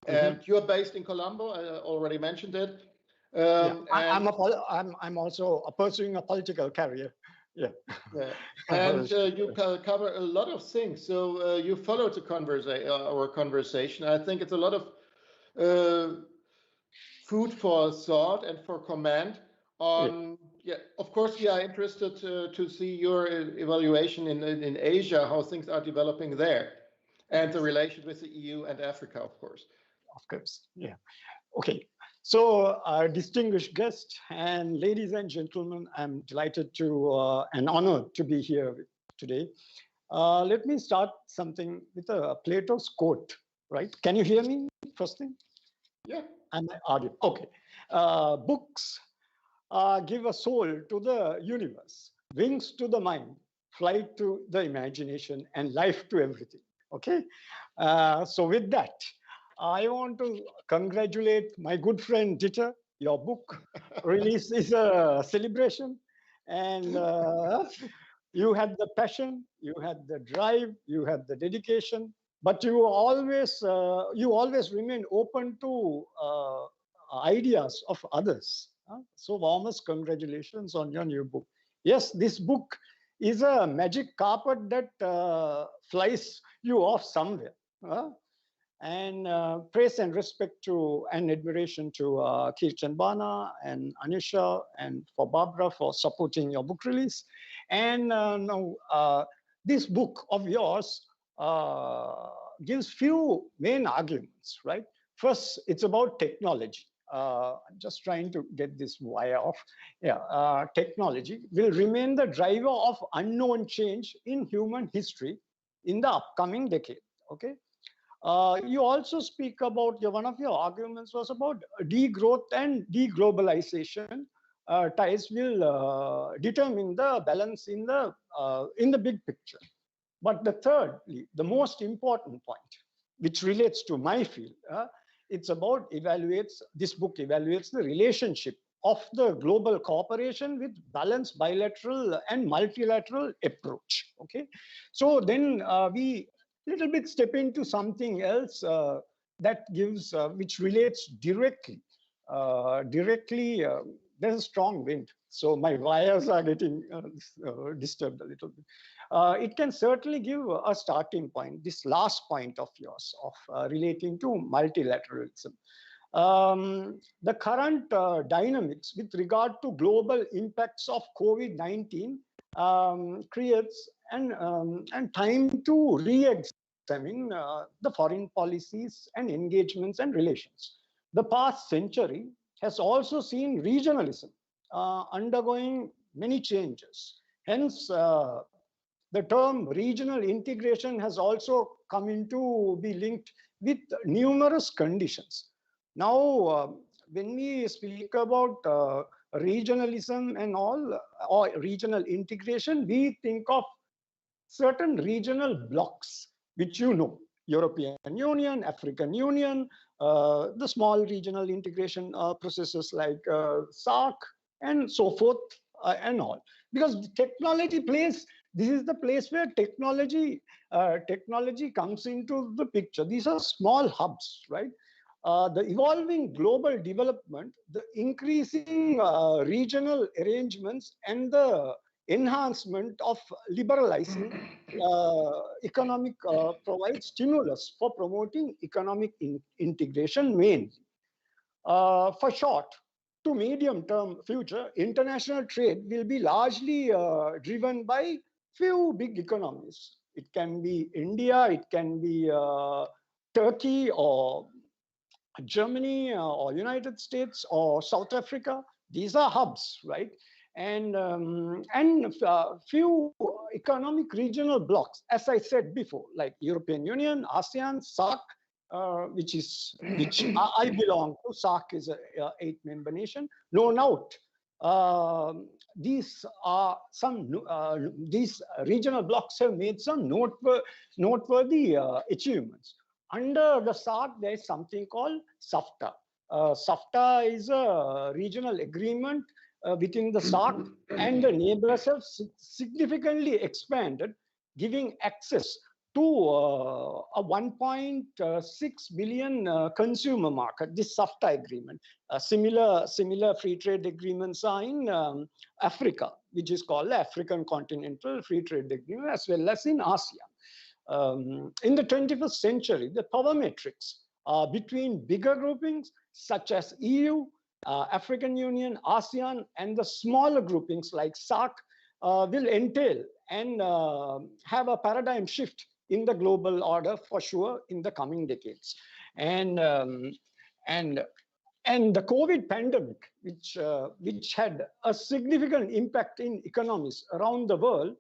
and you're based in Colombo. I already mentioned it. I'm also pursuing a political career. And you cover a lot of things. So you followed our conversation. I think it's a lot of food for thought and for comment on. Of course, we are interested to see your evaluation in Asia, how things are developing there, and the relation with the EU and Africa, of course. Of course, yeah. Okay. So, our distinguished guest and ladies and gentlemen, I'm delighted to and honored to be here today. Let me start something with Plato's quote. Right? Can you hear me? First thing. Yeah. Am I audible? Okay. Books give a soul to the universe, wings to the mind, flight to the imagination, and life to everything. Okay. So with that, I want to congratulate my good friend Dieter. Your book release is a celebration, and you had the passion, you had the drive, you had the dedication, but you always remain open to ideas of others. So warmest congratulations on your new book. Yes, this book is a magic carpet that flies you off somewhere. And praise and respect to and admiration to Kirtan Bana and Anisha and for Barbara for supporting your book release. And now this book of yours gives few main arguments, right? First, it's about technology. I'm just trying to get this wire off. Yeah, technology will remain the driver of unknown change in human history in the upcoming decade. Okay. You also speak about one of your arguments was about degrowth and deglobalization. Ties will determine the balance in the big picture. But the thirdly, the most important point, which relates to my field, it's about this book evaluates the relationship of the global cooperation with balanced bilateral and multilateral approach. Okay, so then we little bit step into something else that gives, which relates directly. There's a strong wind, so my wires are getting disturbed a little bit. It can certainly give a starting point, this last point of yours of relating to multilateralism. The current dynamics with regard to global impacts of COVID-19 creates and time to re-examine the foreign policies and engagements and relations. The past century has also seen regionalism undergoing many changes. Hence, the term regional integration has also come into be linked with numerous conditions. Now, when we speak about regionalism and all, or regional integration, we think of certain regional blocks, which you know, European Union, African Union, the small regional integration processes like SAARC and so forth and all. Because technology plays, this is the place where technology comes into the picture. These are small hubs, right? The evolving global development, the increasing regional arrangements, and the enhancement of liberalizing economic provides stimulus for promoting economic integration mainly. For short to medium term future, international trade will be largely driven by few big economies. It can be India, it can be Turkey or Germany or United States or South Africa. These are hubs, right? And few economic regional blocks, as I said before, like European Union, ASEAN, SAARC, which I belong to. SAARC is a 8-member nation. No doubt, these are some these regional blocks have made some noteworthy achievements. Under the SAARC, there is something called SAFTA. SAFTA is a regional agreement within the SAARC, and the neighbors have significantly expanded, giving access to a 1.6 billion consumer market. This SAFTA agreement, similar free trade agreements are in Africa, which is called the African Continental Free Trade Agreement, as well as in ASEAN. In the 21st century, the power matrix between bigger groupings such as EU, African Union, ASEAN, and the smaller groupings like SAARC will entail and have a paradigm shift in the global order for sure in the coming decades. And the COVID pandemic, which had a significant impact in economies around the world,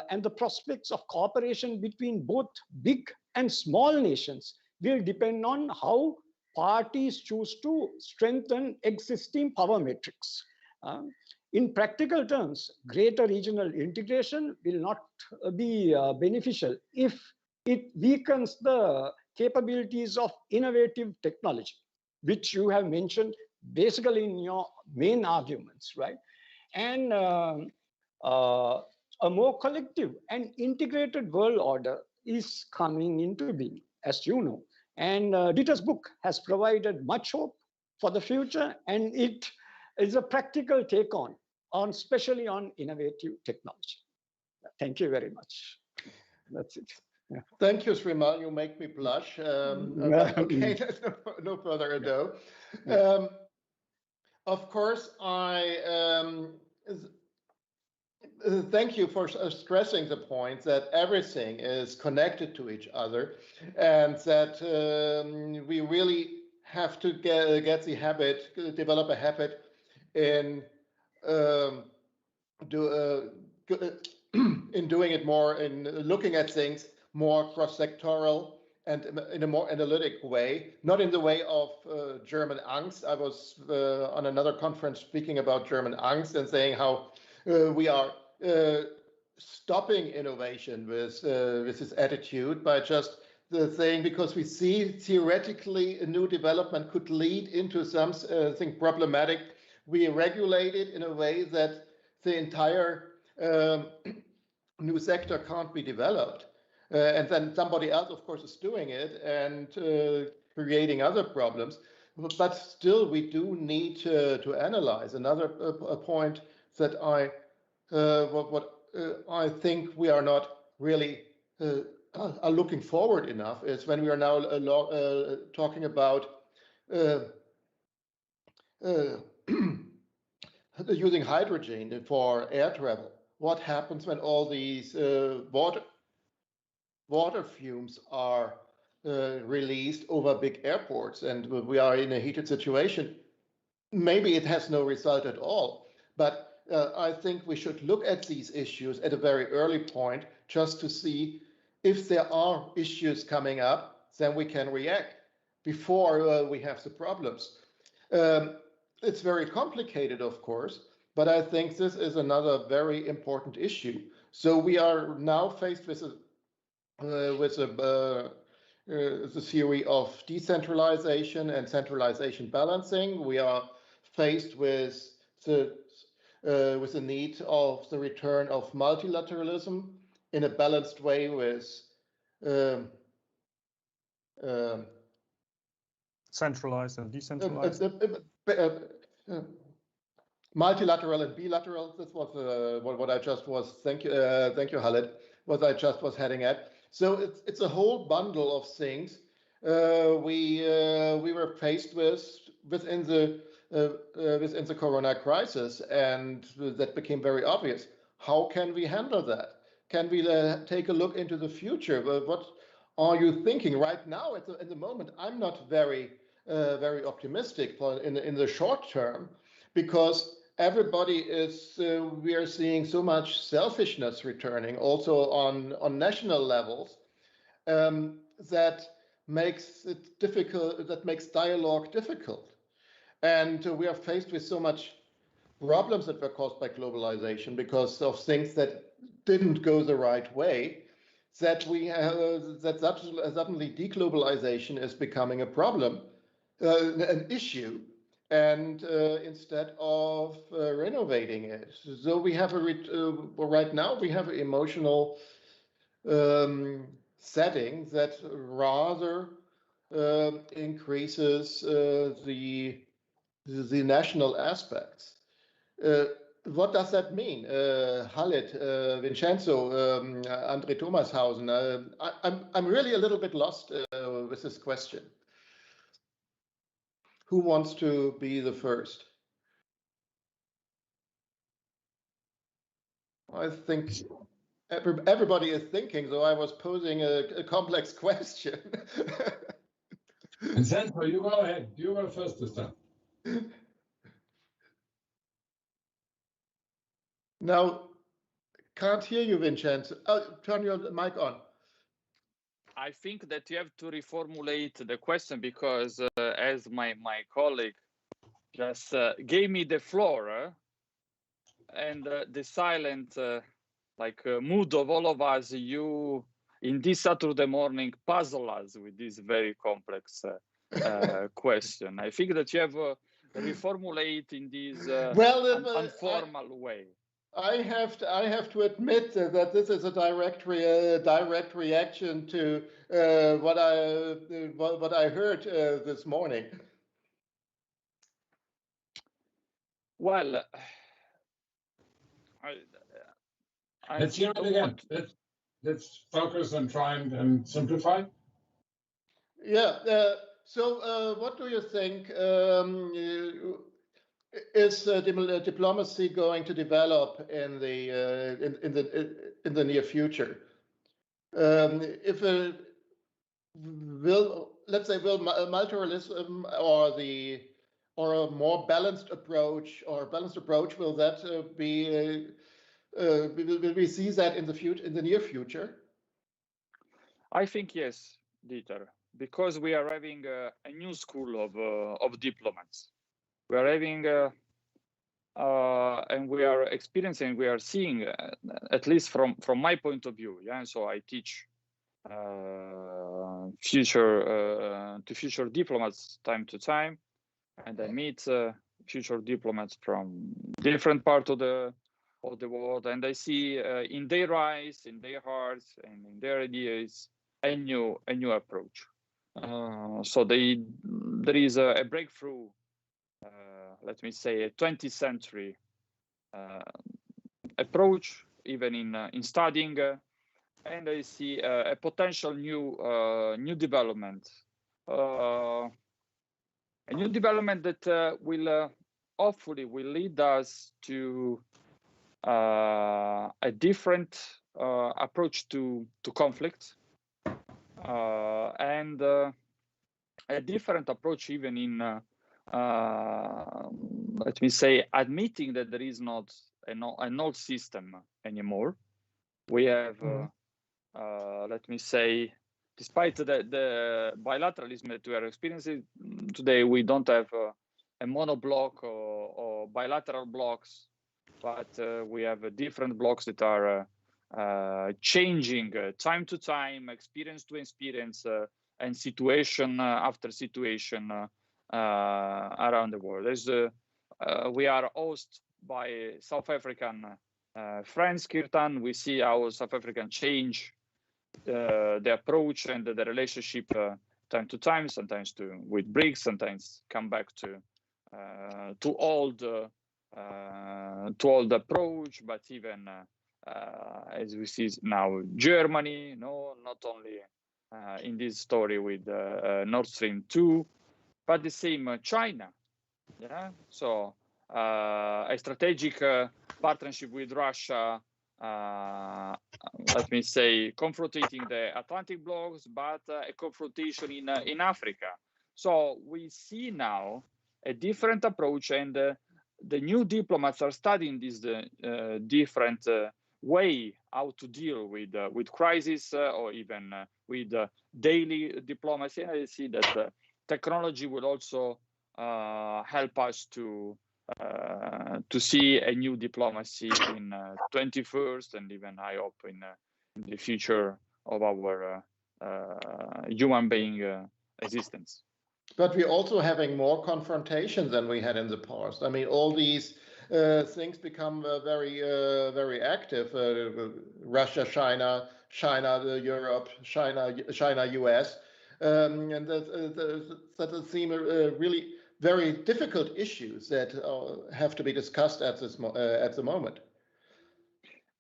and the prospects of cooperation between both big and small nations will depend on how parties choose to strengthen existing power matrix. In practical terms, greater regional integration will not be beneficial if it weakens the capabilities of innovative technology, which you have mentioned basically in your main arguments, right? And a more collective and integrated world order is coming into being, as you know. And Dieter's book has provided much hope for the future, and it is a practical take on especially on innovative technology. Thank you very much. That's it. Thank you, Srimal. You make me blush. But okay, there's no further ado. Of course, thank you for stressing the point that everything is connected to each other, and that we really have to get the habit, develop a habit in in doing it more, in looking at things more cross-sectoral and in a more analytic way, not in the way of German Angst. I was on another conference speaking about German Angst and saying how we are stopping innovation with this attitude by just the saying, because we see theoretically a new development could lead into something problematic, we regulate it in a way that the entire new sector can't be developed. And then somebody else, of course, is doing it and creating other problems. But still, we do need to analyze. Another point that I think we are not really are looking forward enough is when we are now talking about using hydrogen for air travel. What happens when all these water fumes are released over big airports and we are in a heated situation? Maybe it has no result at all, but I think we should look at these issues at a very early point just to see if there are issues coming up, then we can react before we have the problems. It's very complicated, of course, but I think this is another very important issue. So we are now faced with the theory of decentralization and centralization balancing. We are faced with the need of the return of multilateralism in a balanced way with centralized and decentralized. Multilateral and bilateral. This was what I just was. Thank you, Khaled. What I just was heading at. So it's a whole bundle of things we were faced with within the Corona crisis, and that became very obvious. How can we handle that? Can we take a look into the future? What are you thinking right now? At the moment, I'm not very optimistic in the short term, because everybody is, we are seeing so much selfishness returning also on national levels, that makes it difficult, that makes dialogue difficult. And we are faced with so much problems that were caused by globalization because of things that didn't go the right way, that we have, that suddenly deglobalization is becoming a problem, an issue. And instead of renovating it, so we have right now we have an emotional setting that rather increases the national aspects. What does that mean? Khaled, Vincenzo, Andre Thomashausen, I'm really a little bit lost with this question. Who wants to be the first? I think everybody is thinking, so I was posing a complex question. Vincenzo, you go ahead. You go first this time. Now, can't hear you, Vincenzo. Oh, turn your mic on. I think that you have to reformulate the question, because as my colleague just gave me the floor, and the silent mood of all of us, you in this Saturday morning puzzle us with this very complex question. I think that you have reformulate in this informal way. I have to admit that this is a direct reaction to what I heard this morning. Well, let's hear it again. let's focus and try and simplify. Yeah. So, what do you think? Is diplomacy going to develop in the near future? If let's say multilateralism or a more balanced approach will that will we see that in the near future? I think yes, Dieter, because we are having a new school of diplomats. We are having and we are experiencing, we are seeing, at least from my point of view. Yeah, so I teach future diplomats time to time, and I meet future diplomats from different parts of the world, and I see in their eyes, in their hearts, and in their ideas a new approach. So there is a breakthrough. Let me say a 20th century approach, even in studying, and I see a potential new development, a new development that will hopefully will lead us to a different approach to conflict, and a different approach even in let me say admitting that there is not an old system anymore. We have let me say, despite the bilateralism that we are experiencing today, we don't have a monoblock or bilateral blocks, but we have different blocks that are changing time to time, experience to experience, and situation after situation around the world. We are hosted by South African friends, Kirtan. We see how South African change the approach and the relationship time to time, sometimes with BRICS, sometimes come back to old approach, but even as we see now, Germany, not only in this story with Nord Stream 2, but the same China. Yeah, so a strategic partnership with Russia, let me say, confronting the Atlantic blocks, but a confrontation in Africa. So we see now a different approach, and the new diplomats are studying this different way how to deal with crisis or even with daily diplomacy. And I see that technology will also help us to see a new diplomacy in 21st, and even I hope in the future of our human being existence. But we're also having more confrontation than we had in the past. I mean, all these things become very active. Russia, China, Europe, China, US, and that seem really very difficult issues that have to be discussed at the moment.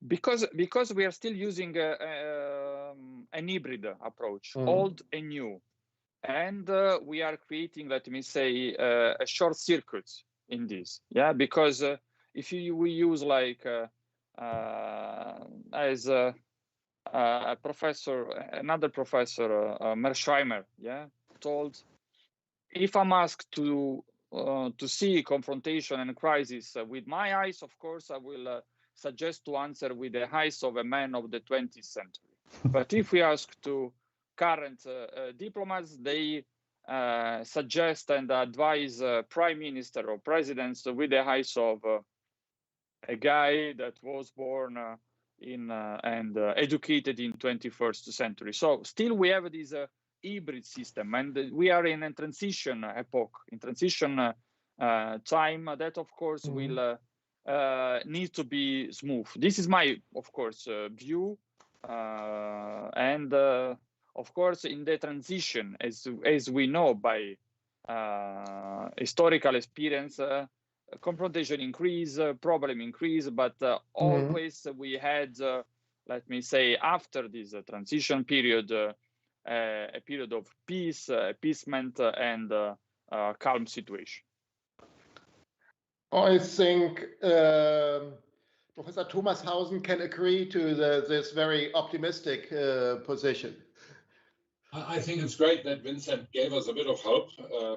Because we are still using an hybrid approach, old and new, and we are creating, let me say, a short circuit in this. Yeah, because if we use like as a professor, another professor, Mersheimer, yeah, told, if I'm asked to see confrontation and crisis with my eyes, of course, I will suggest to answer with the eyes of a man of the 20th century. But if we ask to current diplomats, they suggest and advise prime minister or presidents with the eyes of a guy that was born in and educated in 21st century. So still we have this hybrid system, and we are in a transition epoch, in transition time that of course will need to be smooth. This is my, of course, view, and of course in the transition, as we know by historical experience, confrontation increase, problem increase, but always we had let me say, after this transition period, a period of peace, appeasement, and calm situation? I think Professor Thomashausen can agree to this very optimistic position. I think it's great that Vincent gave us a bit of hope,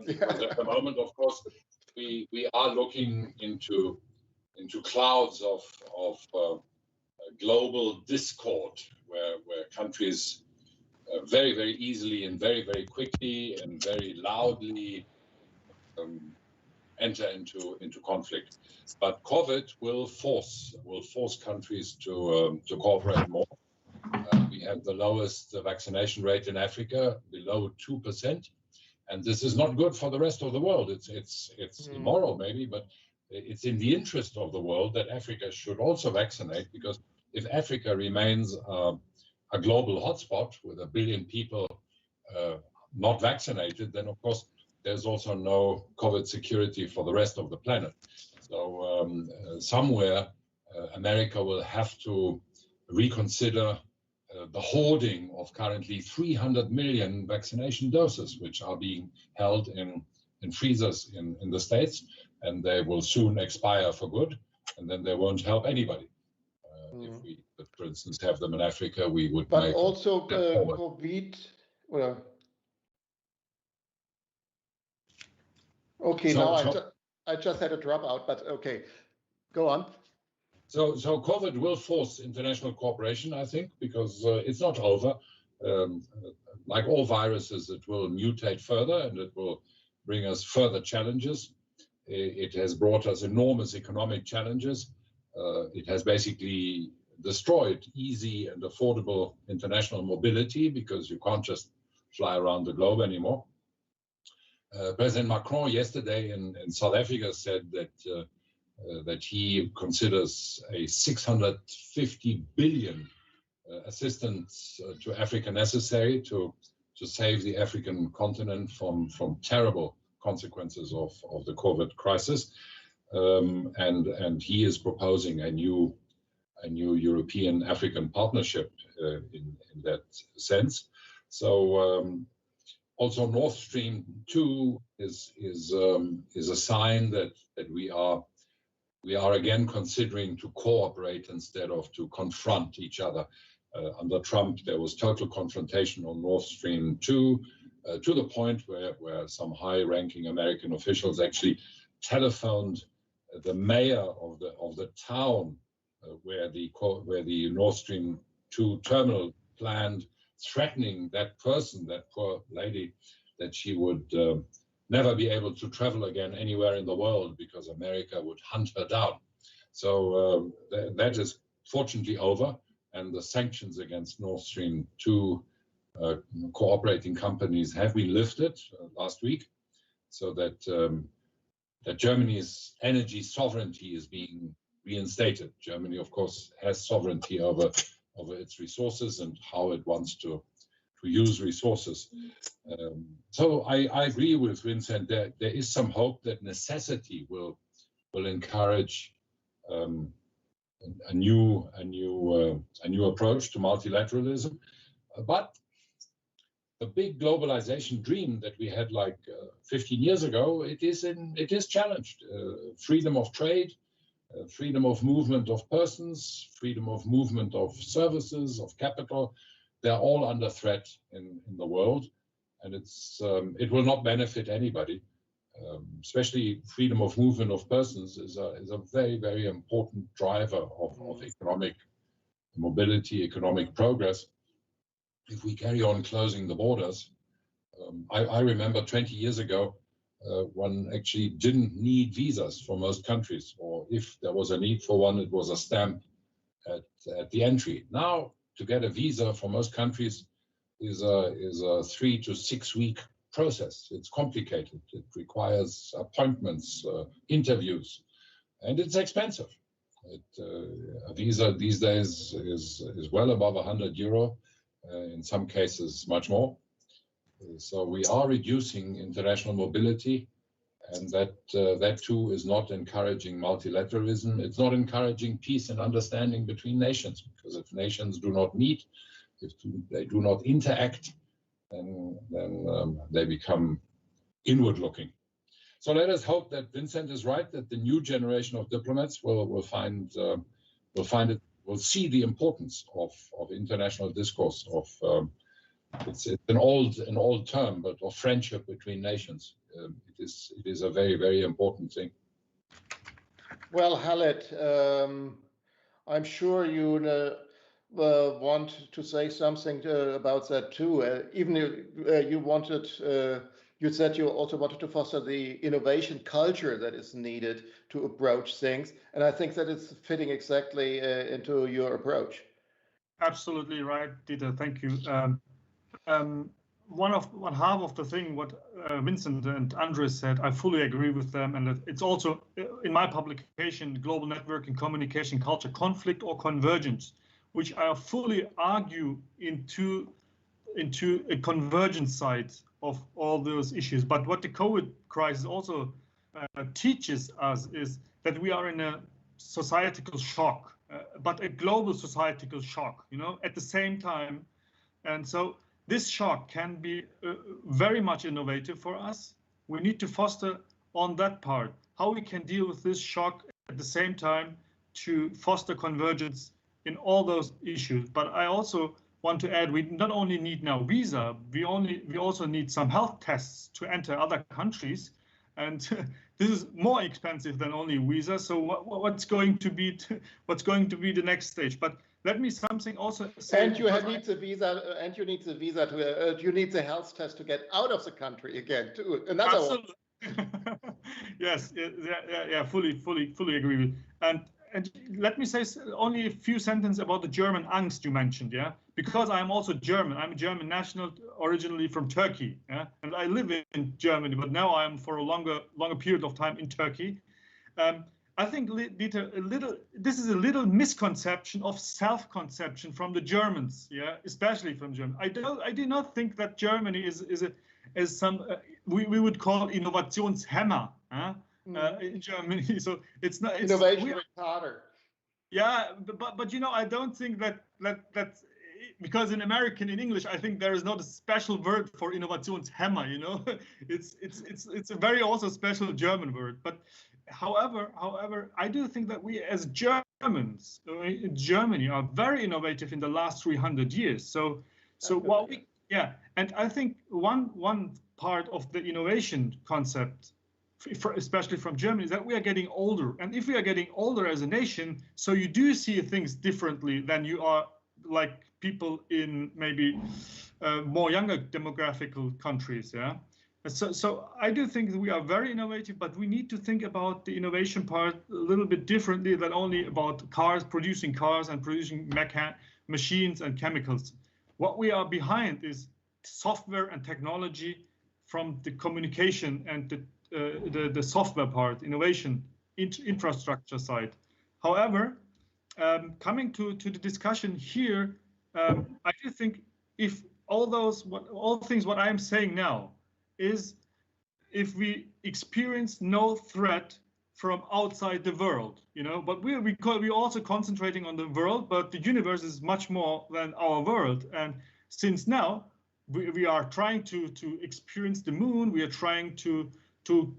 because at the moment, of course, we are looking into clouds of global discord, where countries very, very easily and very, very quickly and very loudly enter into conflict. But COVID will force countries to cooperate more. We have the lowest vaccination rate in Africa, below 2%, and this is not good for the rest of the world. It's immoral maybe, but it's in the interest of the world that Africa should also vaccinate, because if Africa remains a global hotspot with 1 billion people not vaccinated, then of course there's also no COVID security for the rest of the planet. So somewhere America will have to reconsider the hoarding of currently 300 million vaccination doses, which are being held in freezers in the States, and they will soon expire for good, and then they won't help anybody. If we, for instance, have them in Africa, we would. But also COVID. Well, okay, I just had a dropout, but okay, go on. So COVID will force international cooperation, I think, because it's not over. Like all viruses, it will mutate further, and it will bring us further challenges. It has brought us enormous economic challenges. It has basically destroyed easy and affordable international mobility, because you can't just fly around the globe anymore. President Macron yesterday in South Africa said that he considers a 650 billion assistance to Africa necessary to save the African continent from terrible consequences of the COVID crisis. And he is proposing a new European African partnership in that sense. So also Nord Stream 2 is a sign that we are again considering to cooperate instead of to confront each other. Under Trump, there was total confrontation on Nord Stream 2, to the point where some high-ranking American officials actually telephoned the mayor of the town where the Nord Stream 2 terminal planned, threatening that person, that poor lady, that she would never be able to travel again anywhere in the world because America would hunt her down. So that is fortunately over, and the sanctions against Nord Stream 2 cooperating companies have been lifted last week, so that Germany's energy sovereignty is being reinstated. Germany, of course, has sovereignty over its resources and how it wants to use resources. So I agree with Vincent that there is some hope that necessity will encourage a new approach to multilateralism. But the big globalization dream that we had like 15 years ago, it is challenged. Freedom of trade, freedom of movement of persons, freedom of movement of services, of capital, they're all under threat in the world, and it will not benefit anybody. Especially freedom of movement of persons is a very, very important driver of economic mobility, economic progress. If we carry on closing the borders, I remember 20 years ago, one actually didn't need visas for most countries, or if there was a need for one, it was a stamp at the entry. Now, to get a visa for most countries is a 3 to 6 week process. It's complicated. It requires appointments, interviews, and it's expensive. A visa these days is well above €100, in some cases much more. So we are reducing international mobility. and that too is not encouraging multilateralism. It's not encouraging peace and understanding between nations, because if nations do not meet, if they do not interact, then they become inward-looking. So let us hope that Vincent is right, that the new generation of diplomats will see the importance of international discourse, of it's an old term, but of friendship between nations. It is a very, very important thing. Well, Khaled, I'm sure you want to say something about that too. Even if you said you also wanted to foster the innovation culture that is needed to approach things, and I think that is fitting exactly into your approach. Absolutely right, Dieter. Thank you. One half of the thing what Vincent and Andres said, I fully agree with them, and it's also in my publication, Global Networking Communication Culture, Conflict or Convergence, which I fully argue into a convergence side of all those issues. But what the COVID crisis also teaches us is that we are in a societal shock, but a global societal shock, at the same time. And so this shock can be very much innovative for us. We need to foster on that part, how we can deal with this shock at the same time to foster convergence in all those issues. But I also want to add, we not only need now visa, we also need some health tests to enter other countries. And this is more expensive than only visa. So what's going to be the next stage? But let me something also say. And you need the visa, and you need the visa to you need the health test to get out of the country again too. Another Absolutely. One. Yes, yeah, fully agree with. And let me say only a few sentences about the German angst you mentioned, yeah? Because I'm also German. I'm a German national, originally from Turkey, yeah? And I live in Germany, but now I'm for a longer period of time in Turkey. I think, Dieter, this is a little misconception of self-conception from the Germans, yeah, especially from Germany. I do not think that Germany is some we would call Innovationshammer in Germany. So it's not innovation retarder. Yeah, but I don't think that because in English, I think there is not a special word for Innovationshammer. It's a very also special German word, but. However, I do think that we as Germans in Germany are very innovative in the last 300 years. So what and I think one part of the innovation concept, especially from Germany, is that we are getting older. And if we are getting older as a nation, so you do see things differently than you are like people in maybe more younger demographical countries, yeah. So I do think that we are very innovative, but we need to think about the innovation part a little bit differently than only about producing cars and producing machines and chemicals. What we are behind is software and technology from the communication and the software part, innovation, infrastructure side. However, coming to the discussion here, I do think if all things what I am saying now, is if we experience no threat from outside the world, but we're also concentrating on the world, but the universe is much more than our world. And since now we are trying to experience the moon, we are trying to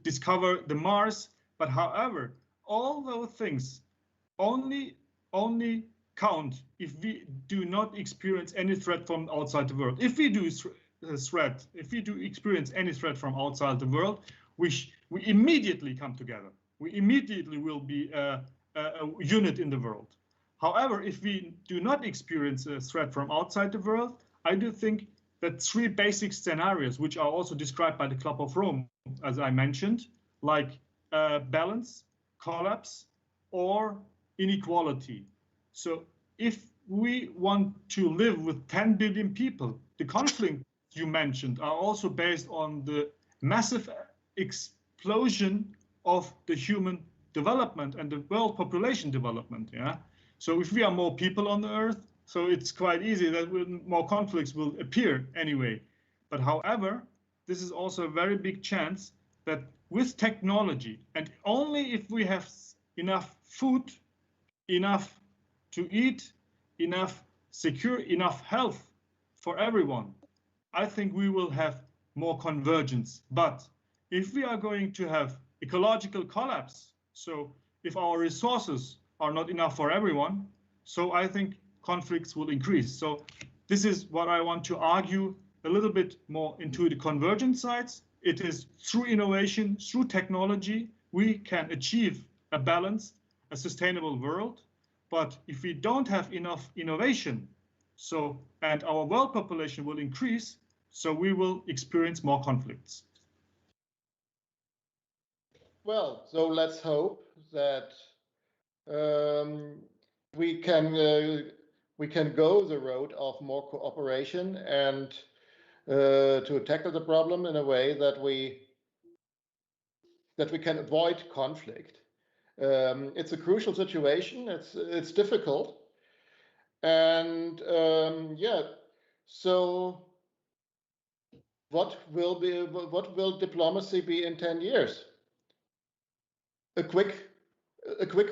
discover the Mars, but however, all those things only count if we do not experience any threat from outside the world. If we do experience any threat from outside the world, we immediately come together. We immediately will be a unit in the world. However, if we do not experience a threat from outside the world, I do think that three basic scenarios, which are also described by the Club of Rome, as I mentioned, like balance, collapse, or inequality. So if we want to live with 10 billion people, the conflict you mentioned are also based on the massive explosion of the human development and the world population development. Yeah. So if we are more people on the earth, so it's quite easy that more conflicts will appear anyway. But however, this is also a very big chance that with technology, and only if we have enough food, enough to eat, enough secure, enough health for everyone, I think we will have more convergence. But if we are going to have ecological collapse, so if our resources are not enough for everyone, so I think conflicts will increase. So this is what I want to argue a little bit more into the convergent sides. It is through innovation, through technology, we can achieve a balanced, a sustainable world. But if we don't have enough innovation, so and our world population will increase, so we will experience more conflicts. Well, so let's hope that we can go the road of more cooperation and to tackle the problem in a way that we can avoid conflict. It's a crucial situation. It's difficult, and yeah. So, what will diplomacy be in 10 years? A quick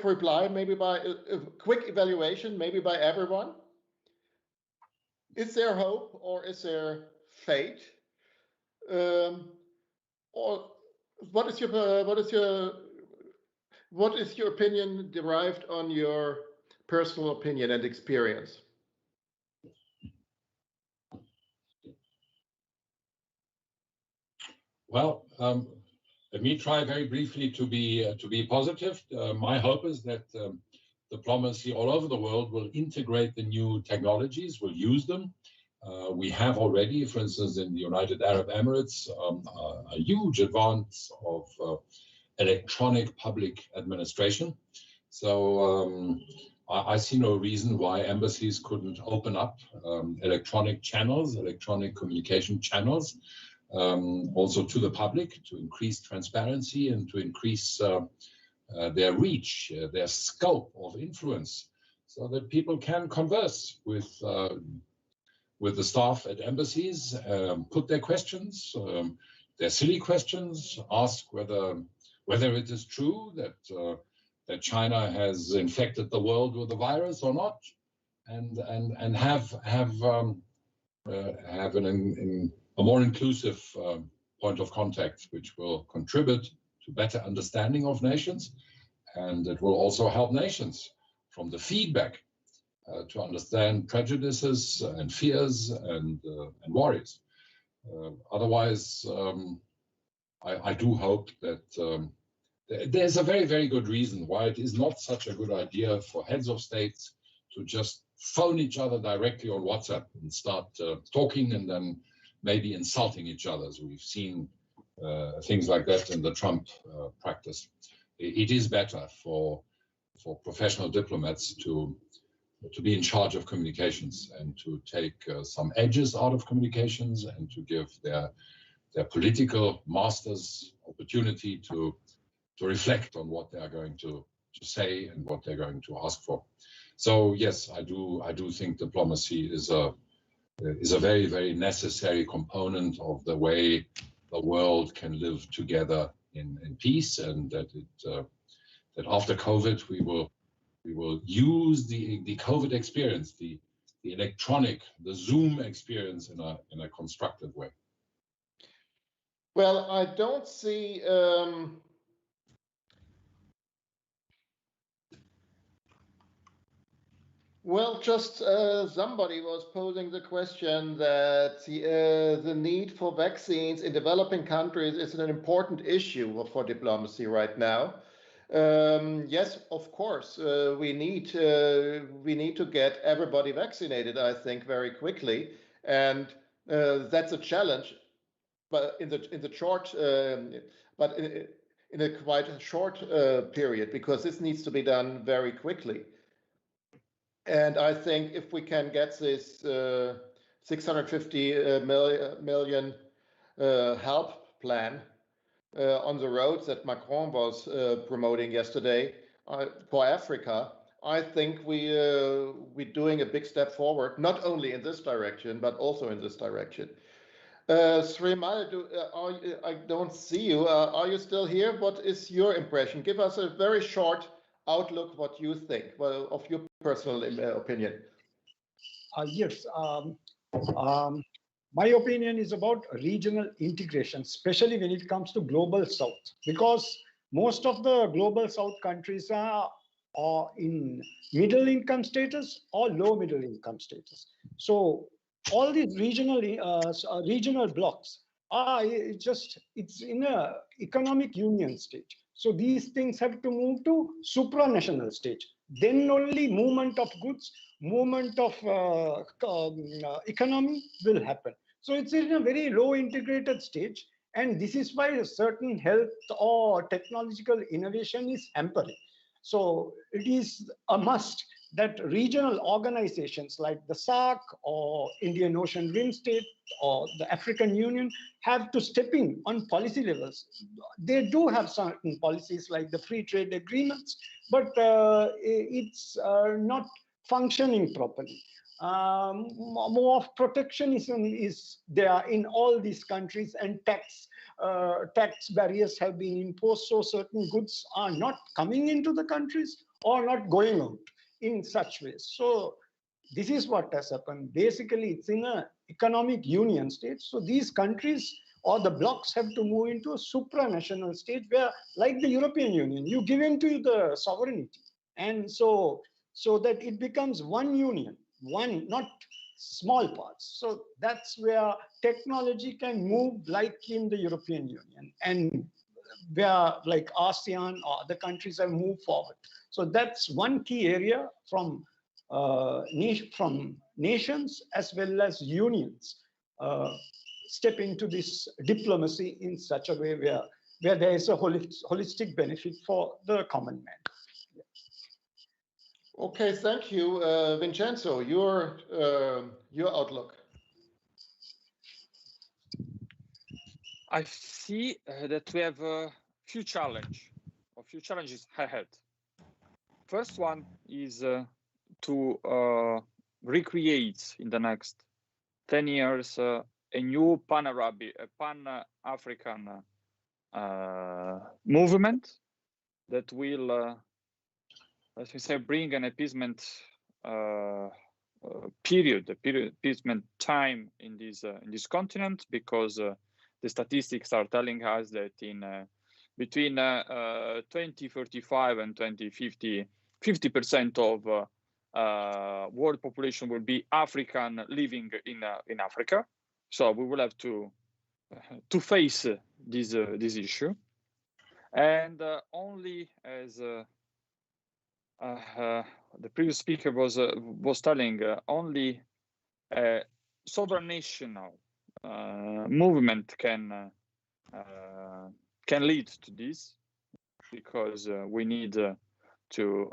reply, maybe by a quick evaluation, maybe by everyone. Is there hope or is there fate? Or what is your opinion derived on your personal opinion and experience? Well, let me try very briefly to be positive. My hope is that diplomacy all over the world will integrate the new technologies, will use them. We have already, for instance, in the United Arab Emirates, a huge advance of electronic public administration. So I see no reason why embassies couldn't open up electronic channels, electronic communication channels, also to the public, to increase transparency and to increase their reach, their scope of influence, so that people can converse with the staff at embassies, put their questions, their silly questions, ask whether it is true that China has infected the world with the virus or not, and have a more inclusive point of contact, which will contribute to better understanding of nations, and it will also help nations from the feedback to understand prejudices and fears and worries. Otherwise, I do hope that there's a very, very good reason why it is not such a good idea for heads of states to just phone each other directly on WhatsApp and start talking and then maybe insulting each other. So we've seen things like that in the Trump practice. It is better for professional diplomats to be in charge of communications and to take some edges out of communications and to give their political masters opportunity to reflect on what they are going to say and what they're going to ask for. So yes, I do think diplomacy is a very, very necessary component of the way the world can live together in peace, and that after COVID we will use the COVID experience, the electronic, the Zoom experience in a constructive way. Well, I don't see well, just somebody was posing the question that the need for vaccines in developing countries is an important issue for diplomacy right now. Yes, of course, we need to get everybody vaccinated, I think, very quickly, and that's a challenge. But in the short, but in a quite short period, because this needs to be done very quickly. And I think if we can get this 650 million help plan on the roads that Macron was promoting yesterday for Africa, I think we're doing a big step forward, not only in this direction, but also in this direction. Srimal, I don't see you. Are you still here? What is your impression? Give us a very short outlook, what you think, well, of your personal opinion. Yes. My opinion is about regional integration, especially when it comes to global south, because most of the global south countries are in middle income status or low middle income status. So all these regional blocks are it's in a economic union stage. So these things have to move to supranational stage. Then only movement of goods, movement of economy will happen. So it's in a very low integrated stage. And this is why a certain health or technological innovation is hampering. So it is a must that regional organizations like the SAARC or Indian Ocean Rim State or the African Union have to step in on policy levels. They do have certain policies like the free trade agreements, but it's not functioning properly. More of protectionism is there in all these countries, and tax barriers have been imposed, so certain goods are not coming into the countries or not going out in such ways. So this is what has happened. Basically, it's in an economic union state. So these countries or the blocks have to move into a supranational stage where, like the European Union, you give into the sovereignty. And so that it becomes one union, one, not small parts. So that's where technology can move like in the European Union, and where like ASEAN or other countries have moved forward. So that's one key area from nations as well as unions step into this diplomacy in such a way where there is a holistic benefit for the common man. Okay, thank you, Vincenzo. Your outlook. I see that we have a few challenges ahead. First one is to recreate in the next 10 years a new Pan-African movement that will, let me say, bring an appeasement appeasement time in this continent, because the statistics are telling us that in between 2035 and 2050, 50% of world population will be African living in Africa. So we will have to face this issue, and only as the previous speaker was telling, only a sovereign national movement can lead to this, because we need to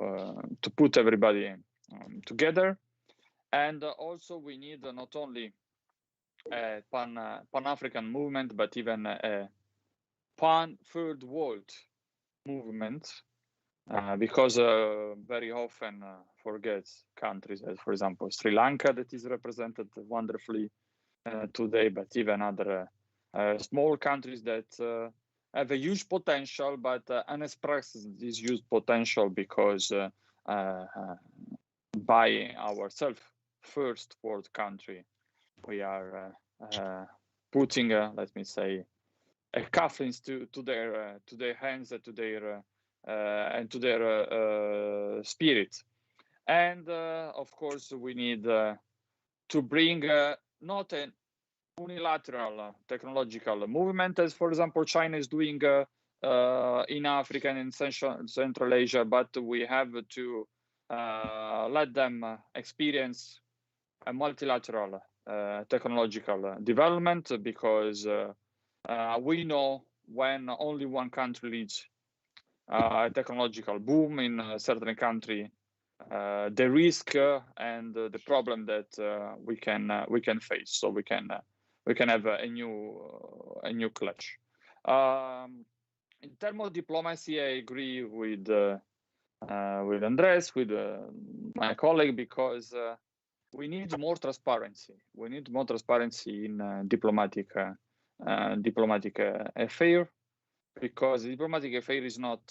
put everybody together, and also we need not only a Pan-African movement, but even a Pan-Third World movement, because very often forgets countries as, for example, Sri Lanka, that is represented wonderfully today, but even other small countries that have a huge potential, but unexpressed this huge potential because by ourselves, first world country, we are putting, let me say, a cufflinks to their hands, to their and to their spirit. And of course, we need to bring not an unilateral technological movement, as for example China is doing in Africa and in Central Asia, but we have to let them experience a multilateral technological development, because we know when only one country leads a technological boom in a certain country, the risk and the problem that we can face. So we can have a new clutch. In terms of diplomacy, I agree with Andres, with my colleague, because we need more transparency. We need more transparency in diplomatic affair, because diplomatic affair is not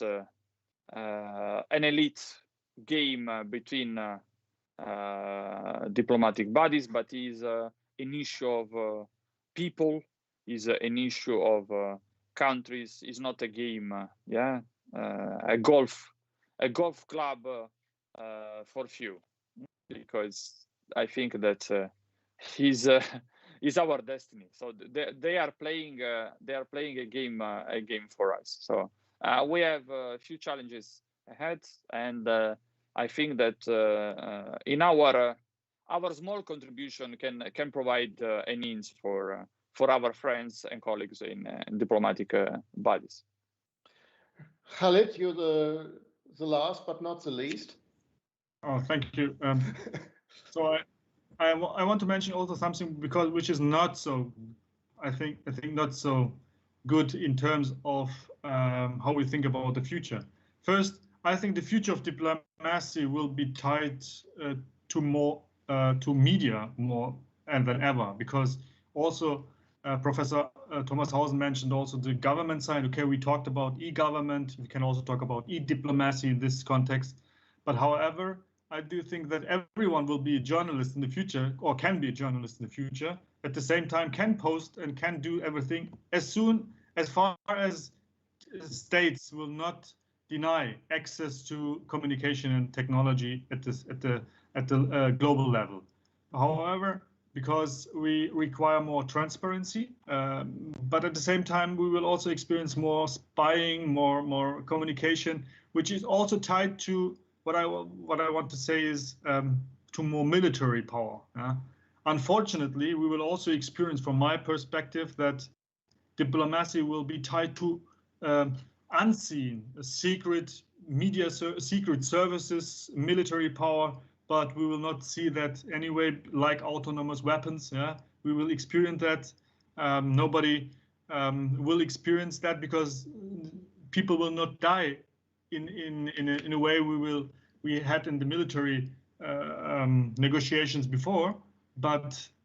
an elite game between diplomatic bodies, but is an issue of people, is an issue of countries. Is not a game, a golf club for few, because I think that is our destiny. So they are playing a game for us. So we have a few challenges ahead, and I think that in our small contribution can provide a means for our friends and colleagues in diplomatic bodies. Khalid, you're the last but not the least. Oh, thank you. So I want to mention also something which is not so, I think not so good in terms of how we think about the future. First, I think the future of diplomacy will be tied to media more than ever, because also Professor Thomas Hausen mentioned also the government side. Okay, we talked about e-government. We can also talk about e-diplomacy in this context. But however, I do think that everyone will be a journalist in the future, or can be a journalist in the future. At the same time, can post and can do everything as far as states will not deny access to communication and technology at the global level. However, because we require more transparency, but at the same time we will also experience more spying, more communication, which is also tied to what I want to say is to more military power. Unfortunately, we will also experience, from my perspective, that diplomacy will be tied to unseen, secret media, secret services, military power, but we will not see that anyway, like autonomous weapons. We will experience that. Nobody will experience that, because people will not die in a way we had in the military negotiations before,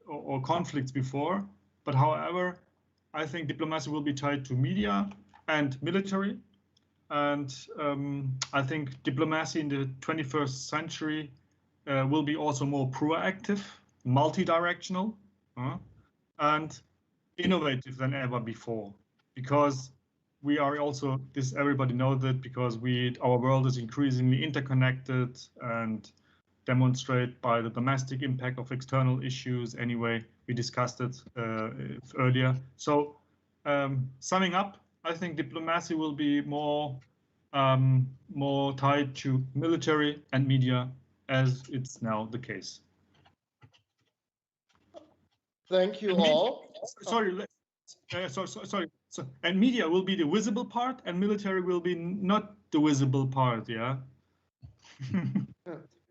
or conflicts before. But however, I think diplomacy will be tied to media and military, and I think diplomacy in the 21st century will be also more proactive, multi-directional, and innovative than ever before, because we are also, this everybody knows that, because our world is increasingly interconnected and demonstrated by the domestic impact of external issues. Anyway, we discussed it earlier. So summing up, I think diplomacy will be more tied to military and media, as it's now the case. Thank you all. Sorry. So, and media will be the visible part, and military will be not the visible part. Yeah.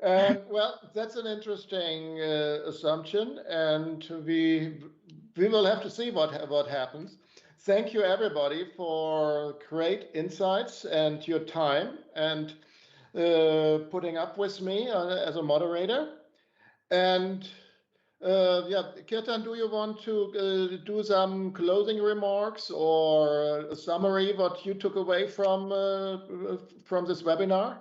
Well, that's an interesting assumption, and we will have to see what happens. Thank you, everybody, for great insights and your time, and putting up with me as a moderator. And Kirtan, do you want to do some closing remarks or a summary what you took away from this webinar?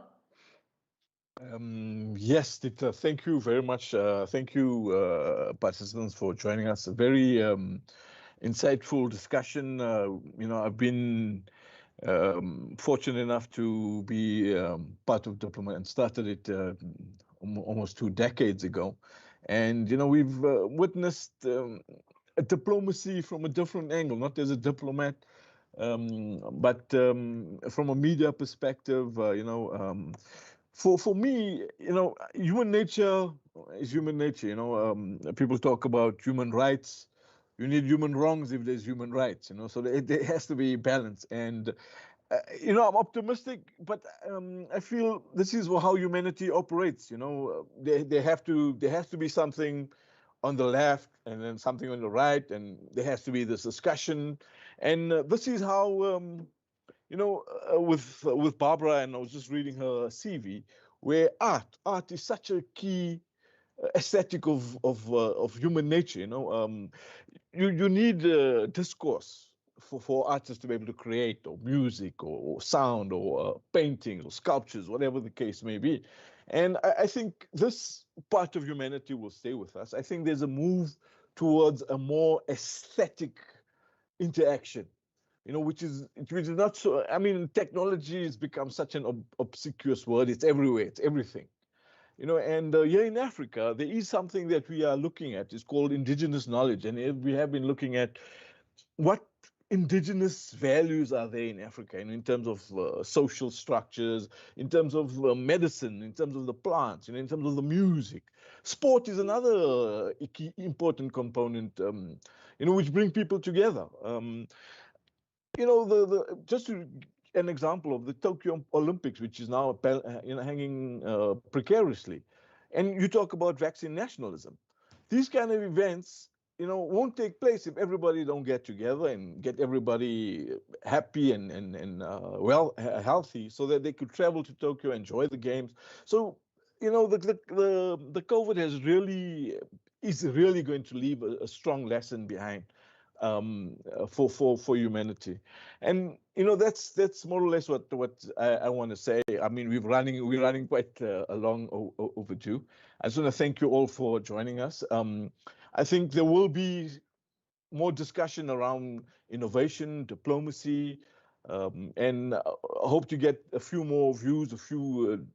Yes, Dieter, thank you very much. Thank you, participants, for joining us. A very insightful discussion. I've been fortunate enough to be part of Diplomat and started it almost 2 decades ago. And, we've witnessed a diplomacy from a different angle, not as a diplomat, but from a media perspective. For me, human nature is human nature. People talk about human rights. You need human wrongs if there's human rights. So there has to be balance. And I'm optimistic, but I feel this is how humanity operates. There has to be something on the left and then something on the right, and there has to be this discussion. And this is how with Barbara, and I was just reading her CV, where art is such a key aesthetic of human nature. You need discourse for artists to be able to create, or music, or sound, or painting, or sculptures, whatever the case may be. And I think this part of humanity will stay with us. I think there's a move towards a more aesthetic interaction, which is not so. I mean, technology has become such an obscure word. It's everywhere. It's everything. And here in Africa, there is something that we are looking at. It's called indigenous knowledge, and we have been looking at what indigenous values are there in Africa, in terms of social structures, in terms of medicine, in terms of the plants, in terms of the music. Sport is another key important component, which bring people together. Just an example of the Tokyo Olympics, which is now hanging precariously, and you talk about vaccine nationalism. These kind of events, won't take place if everybody don't get together and get everybody happy and healthy, so that they could travel to Tokyo, enjoy the games. So, the COVID is really going to leave a strong lesson behind for humanity. And that's more or less what I want to say. I mean, we're running quite a long overdue. I just want to thank you all for joining us. I think there will be more discussion around innovation, diplomacy, and I hope to get a few more views, a few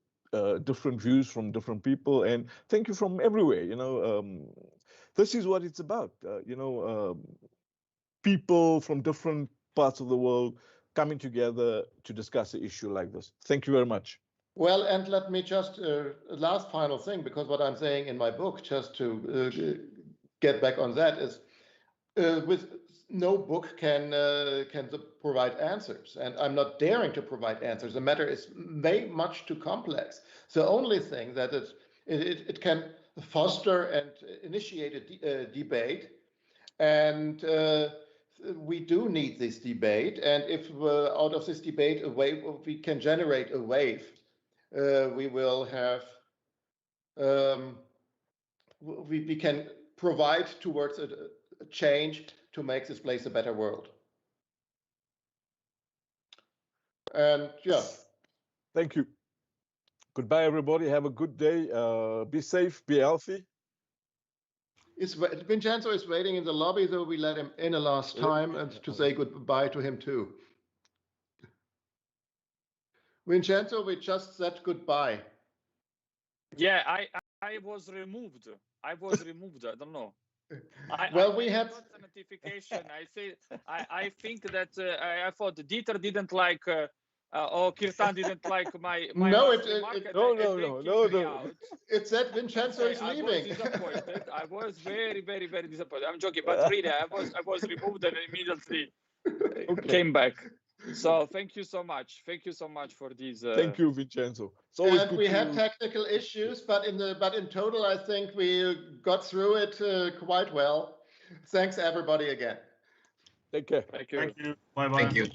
different views from different people. And thank you from everywhere. This is what it's about. People from different parts of the world coming together to discuss an issue like this. Thank you very much. Well, and let me just last final thing, because what I'm saying in my book, just to get back on that, is with no book can provide answers, and I'm not daring to provide answers. The matter is very much too complex. The only thing that it can foster and initiate a debate, and we do need this debate. And if out of this debate we can generate a wave, we will have we can provide towards a change to make this place a better world. And yeah. Thank you. Goodbye, everybody. Have a good day. Be safe, be healthy. Vincenzo is waiting in the lobby, though we let him in a last time, and to say goodbye to him too. Vincenzo, we just said goodbye. Yeah, I was removed. I don't know. We had got the notification. I think that I thought Dieter didn't like or Kirtan didn't like my no, no. It said Vincenzo is leaving. I was disappointed. I was very, very, very disappointed. I'm joking, but really, I was removed and immediately came back. So thank you so much. Thank you so much for these. Thank you, Vincenzo. And we had technical issues, but in total, I think we got through it quite well. Thanks, everybody, again. Take care. Thank you. Thank you. Bye-bye. Thank you.